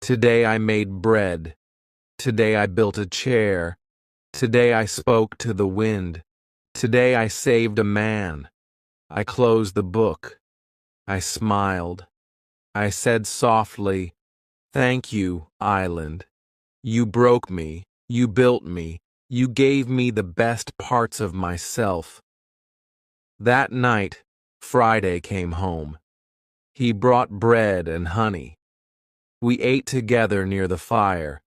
Today I made bread. Today I built a chair. Today I spoke to the wind. Today I saved a man. I closed the book. I smiled. I said softly, "Thank you, island. You broke me. You built me. You gave me the best parts of myself." That night, Friday came home. He brought bread and honey. We ate together near the fire.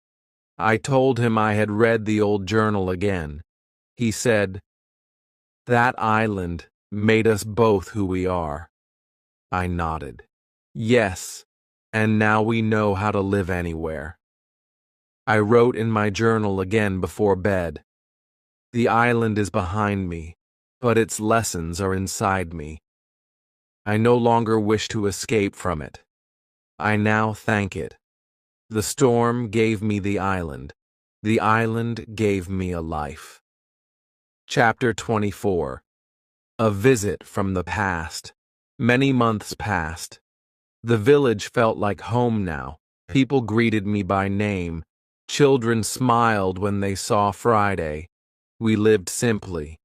I told him I had read the old journal again. He said, "That island made us both who we are." I nodded. Yes, and now we know how to live anywhere. I wrote in my journal again before bed. The island is behind me, but its lessons are inside me. I no longer wish to escape from it. I now thank it. The storm gave me the island. The island gave me a life. Chapter 24. A visit from the past. Many months passed. The village felt like home now. People greeted me by name. Children smiled when they saw Friday. We lived simply.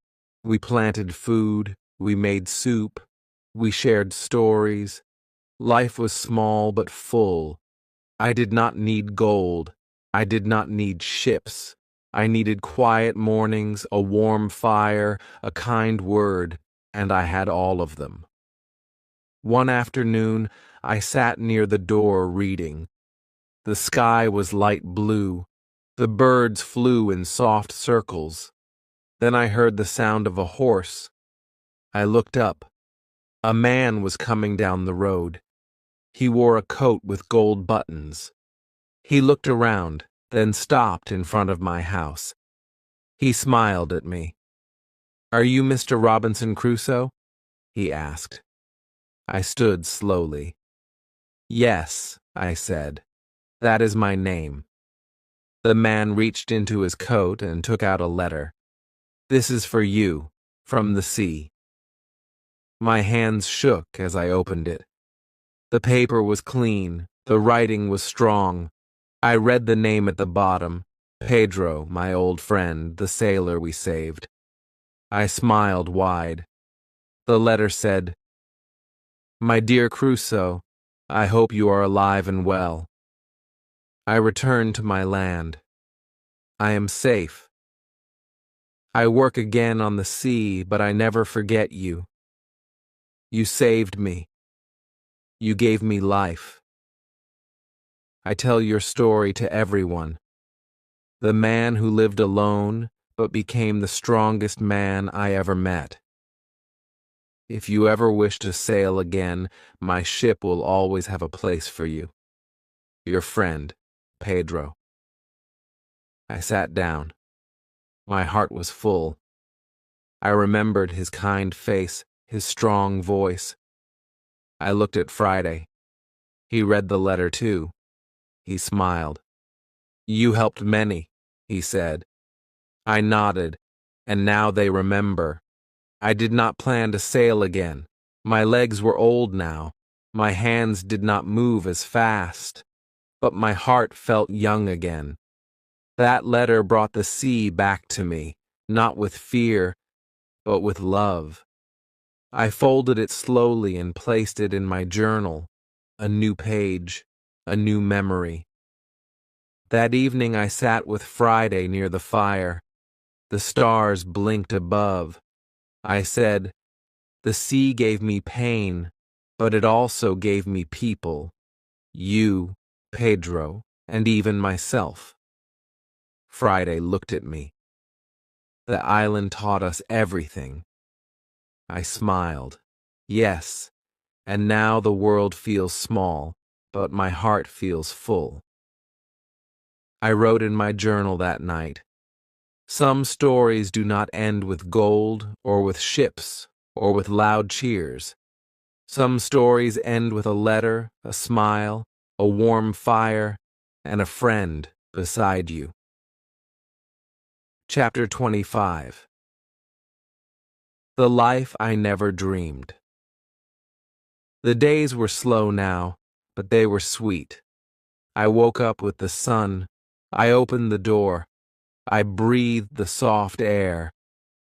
We planted food. We made soup. We shared stories. Life was small but full. I did not need gold. I did not need ships. I needed quiet mornings, a warm fire, a kind word, and I had all of them. One afternoon, I sat near the door reading. The sky was light blue. The birds flew in soft circles. Then I heard the sound of a horse. I looked up. A man was coming down the road. He wore a coat with gold buttons. He looked around, then stopped in front of my house. He smiled at me. "Are you Mr. Robinson Crusoe?" he asked. I stood slowly. "Yes," I said. "That is my name." The man reached into his coat and took out a letter. "This is for you, from the sea." My hands shook as I opened it. The paper was clean. The writing was strong. I read the name at the bottom, Pedro, my old friend, the sailor we saved. I smiled wide. The letter said, "My dear Crusoe, I hope you are alive and well. I return to my land. I am safe. I work again on the sea, but I never forget you. You saved me. You gave me life. I tell your story to everyone. The man who lived alone, but became the strongest man I ever met. If you ever wish to sail again, my ship will always have a place for you. Your friend, Pedro." I sat down. My heart was full. I remembered his kind face, his strong voice. I looked at Friday. He read the letter too. He smiled. "You helped many," he said. I nodded, and now they remember. I did not plan to sail again. My legs were old now. My hands did not move as fast. But my heart felt young again. That letter brought the sea back to me, not with fear, but with love. I folded it slowly and placed it in my journal, a new page, a new memory. That evening I sat with Friday near the fire. The stars blinked above. I said, "The sea gave me pain, but it also gave me people. You, Pedro, and even myself." Friday looked at me. "The island taught us everything." I smiled. "Yes, and now the world feels small, but my heart feels full." I wrote in my journal that night, "Some stories do not end with gold or with ships or with loud cheers. Some stories end with a letter, a smile, a warm fire, and a friend beside you." Chapter 25. The life I never dreamed. The days were slow now, but they were sweet. I woke up with the sun. I opened the door. I breathed the soft air.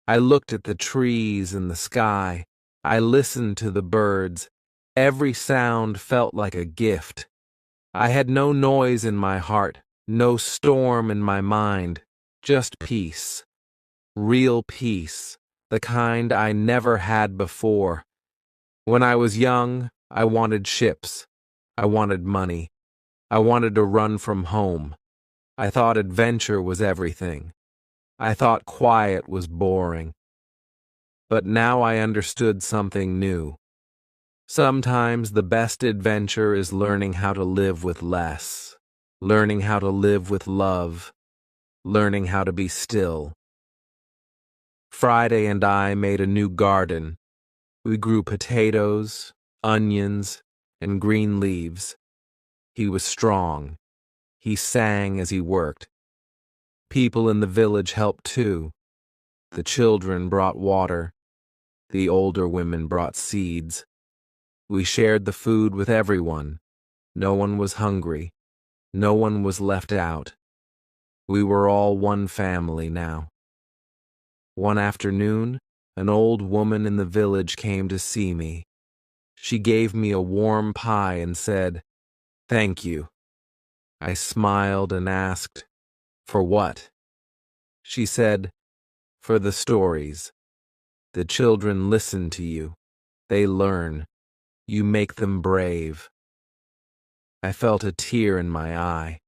I looked at the trees and the sky. I listened to the birds. Every sound felt like a gift. I had no noise in my heart, no storm in my mind, just peace. Real peace, the kind I never had before. When I was young, I wanted ships. I wanted money. I wanted to run from home. I thought adventure was everything. I thought quiet was boring. But now I understood something new. Sometimes the best adventure is learning how to live with less, learning how to live with love, learning how to be still. Friday and I made a new garden. We grew potatoes, onions, and green leaves. He was strong. He sang as he worked. People in the village helped too. The children brought water. The older women brought seeds. We shared the food with everyone. No one was hungry. No one was left out. We were all one family now. One afternoon, an old woman in the village came to see me. She gave me a warm pie and said, "Thank you." I smiled and asked, "For what?" She said, "For the stories. The children listen to you. They learn. You make them brave." I felt a tear in my eye.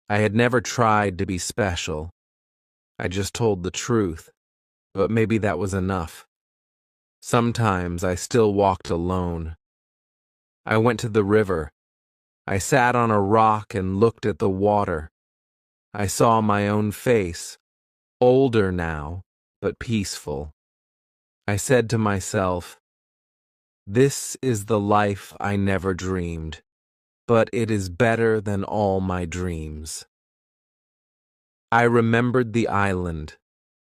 I had never tried to be special. I just told the truth, but maybe that was enough. Sometimes I still walked alone. I went to the river. I sat on a rock and looked at the water. I saw my own face, older now, but peaceful. I said to myself, "This is the life I never dreamed, but it is better than all my dreams." I remembered the island,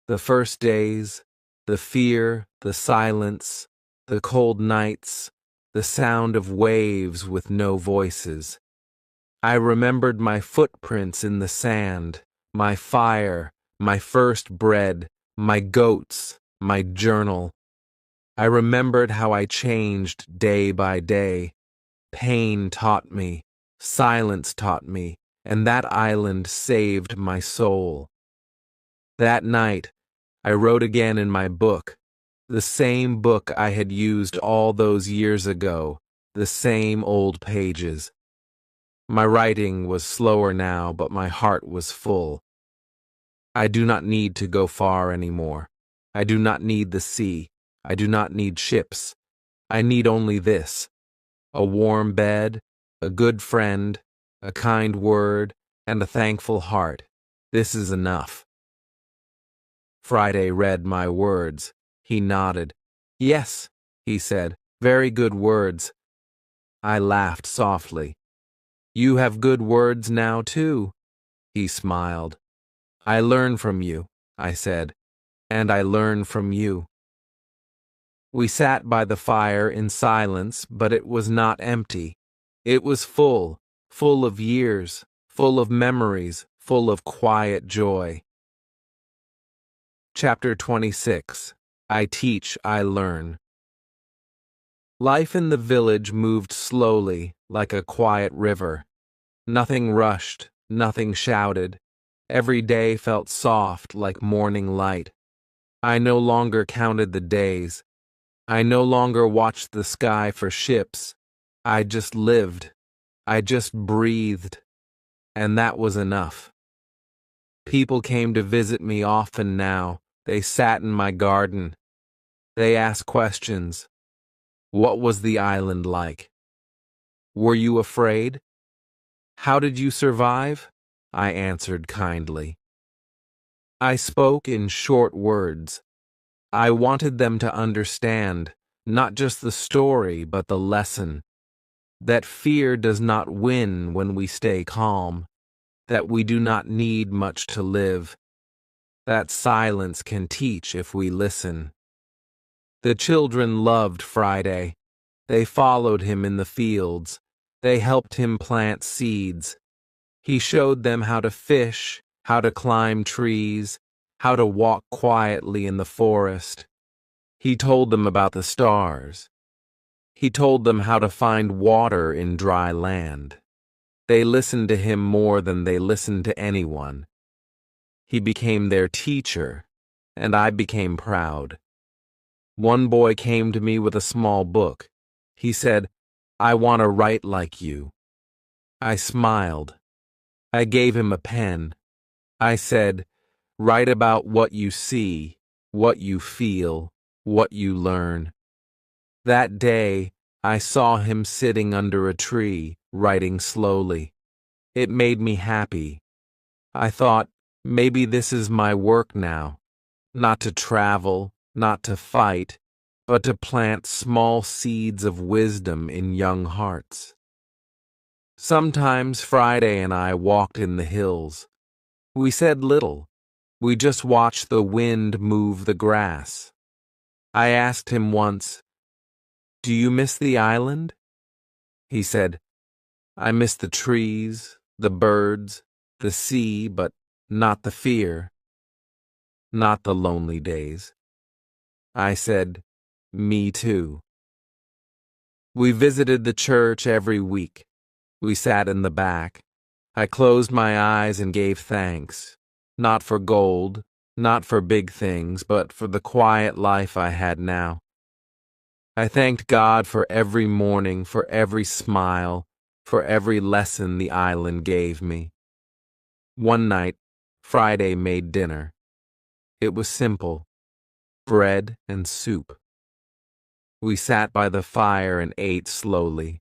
the first days, the fear, the silence, the cold nights, the sound of waves with no voices. I remembered my footprints in the sand, my fire, my first bread, my goats, my journal. I remembered how I changed day by day. Pain taught me, silence taught me, and that island saved my soul. That night, I wrote again in my book, the same book I had used all those years ago, the same old pages. My writing was slower now, but my heart was full. I do not need to go far anymore. I do not need the sea. I do not need ships. I need only this: a warm bed, a good friend, a kind word, and a thankful heart. This is enough. Friday read my words. He nodded. "Yes," he said, "very good words." I laughed softly. "You have good words now, too." He smiled. "I learn from you," I said, "and I learn from you." We sat by the fire in silence, but it was not empty. It was full, full of years, full of memories, full of quiet joy. Chapter 26. I Teach, I Learn. Life in the village moved slowly, like a quiet river. Nothing rushed, nothing shouted. Every day felt soft, like morning light. I no longer counted the days. I no longer watched the sky for ships. I just lived. I just breathed. And that was enough. People came to visit me often now. They sat in my garden. They asked questions. What was the island like? Were you afraid? How did you survive? I answered kindly. I spoke in short words. I wanted them to understand, not just the story, but the lesson. That fear does not win when we stay calm. That we do not need much to live. That silence can teach if we listen. The children loved Friday. They followed him in the fields. They helped him plant seeds. He showed them how to fish, how to climb trees, how to walk quietly in the forest. He told them about the stars. He told them how to find water in dry land. They listened to him more than they listened to anyone. He became their teacher, and I became proud. One boy came to me with a small book. He said, "I want to write like you." I smiled. I gave him a pen. I said, "Write about what you see, what you feel, what you learn." That day, I saw him sitting under a tree, writing slowly. It made me happy. I thought, maybe this is my work now, not to travel, not to fight, but to plant small seeds of wisdom in young hearts. Sometimes Friday and I walked in the hills. We said little. We just watched the wind move the grass. I asked him once, "Do you miss the island?" He said, "I miss the trees, the birds, the sea, but not the fear, not the lonely days." I said, "Me too." We visited the church every week. We sat in the back. I closed my eyes and gave thanks, not for gold, not for big things, but for the quiet life I had now. I thanked God for every morning, for every smile, for every lesson the island gave me. One night, Friday made dinner. It was simple, bread and soup. We sat by the fire and ate slowly.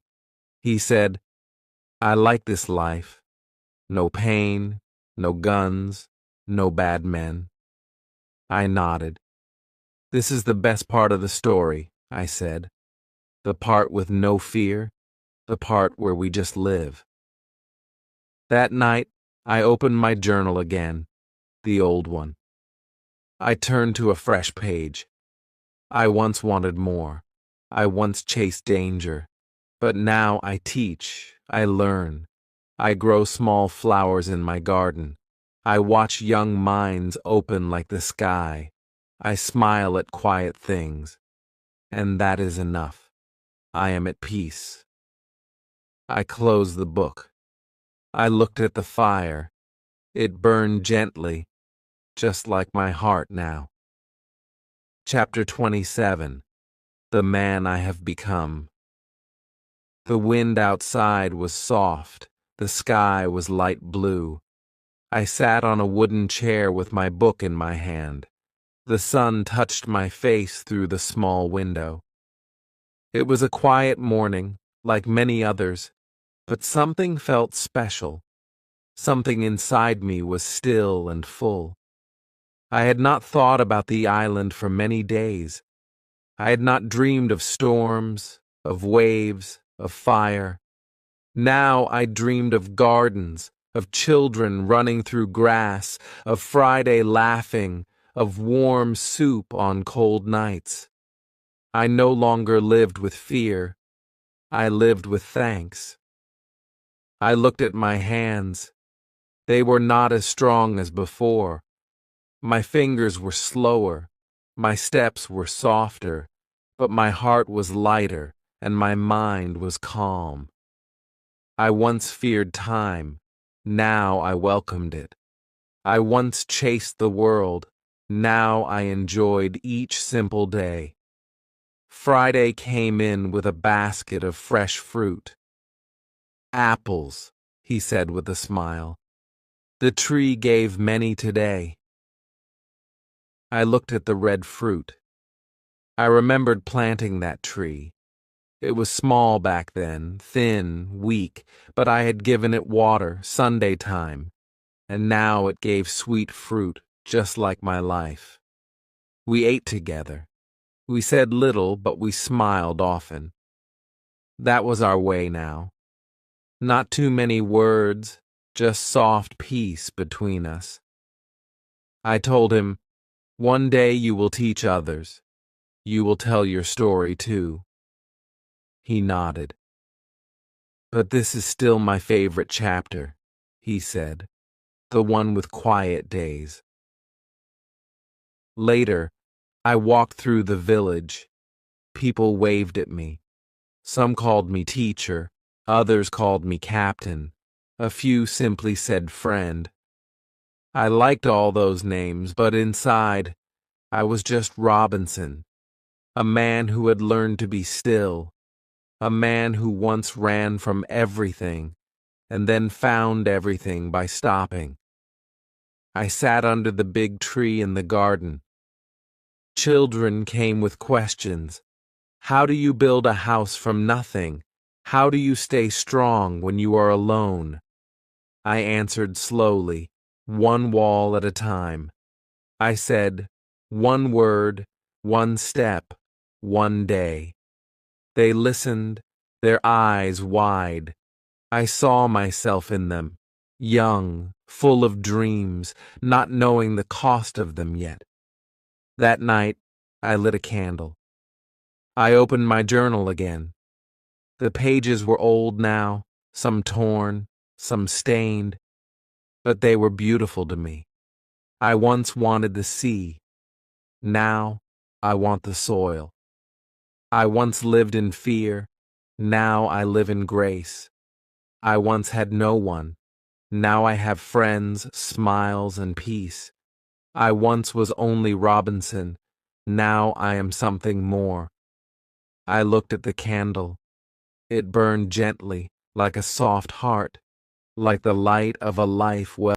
He said, "I like this life. No pain, no guns, no bad men." I nodded. "This is the best part of the story," I said. "The part with no fear, the part where we just live." That night, I opened my journal again, the old one. I turned to a fresh page. I once wanted more. I once chased danger. But now I teach, I learn. I grow small flowers in my garden. I watch young minds open like the sky. I smile at quiet things. And that is enough. I am at peace. I closed the book. I looked at the fire. It burned gently, just like my heart now. Chapter 27. The Man I Have Become. The wind outside was soft. The sky was light blue. I sat on a wooden chair with my book in my hand. The sun touched my face through the small window. It was a quiet morning, like many others, but something felt special. Something inside me was still and full. I had not thought about the island for many days. I had not dreamed of storms, of waves, of fire. Now I dreamed of gardens, of children running through grass, of Friday laughing, of warm soup on cold nights. I no longer lived with fear. I lived with thanks. I looked at my hands. They were not as strong as before. My fingers were slower. My steps were softer. But my heart was lighter, and my mind was calm. I once feared time. Now I welcomed it. I once chased the world. Now I enjoyed each simple day. Friday came in with a basket of fresh fruit. "Apples," he said with a smile. "The tree gave many today." I looked at the red fruit. I remembered planting that tree. It was small back then, thin, weak, but I had given it water Sunday time, and now it gave sweet fruit, just like my life. We ate together. We said little, but we smiled often. That was our way now. Not too many words, just soft peace between us. I told him, "One day you will teach others. You will tell your story too." He nodded. "But this is still my favorite chapter," he said, the one with quiet days. Later, I walked through the village. People waved at me. Some called me teacher, others called me captain. A few simply said friend. I liked all those names, but inside, I was just Robinson, a man who had learned to be still, a man who once ran from everything and then found everything by stopping. I sat under the big tree in the garden. Children came with questions. How do you build a house from nothing? How do you stay strong when you are alone? I answered slowly, one wall at a time. I said, one word, one step, one day. They listened, their eyes wide. I saw myself in them, young, full of dreams, not knowing the cost of them yet. That night, I lit a candle. I opened my journal again. The pages were old now, some torn, some stained, but they were beautiful to me. I once wanted the sea. Now, I want the soil. I once lived in fear. Now I live in grace. I once had no one. Now I have friends, smiles, and peace. I once was only Robinson. Now I am something more. I looked at the candle. It burned gently, like a soft heart, like the light of a life well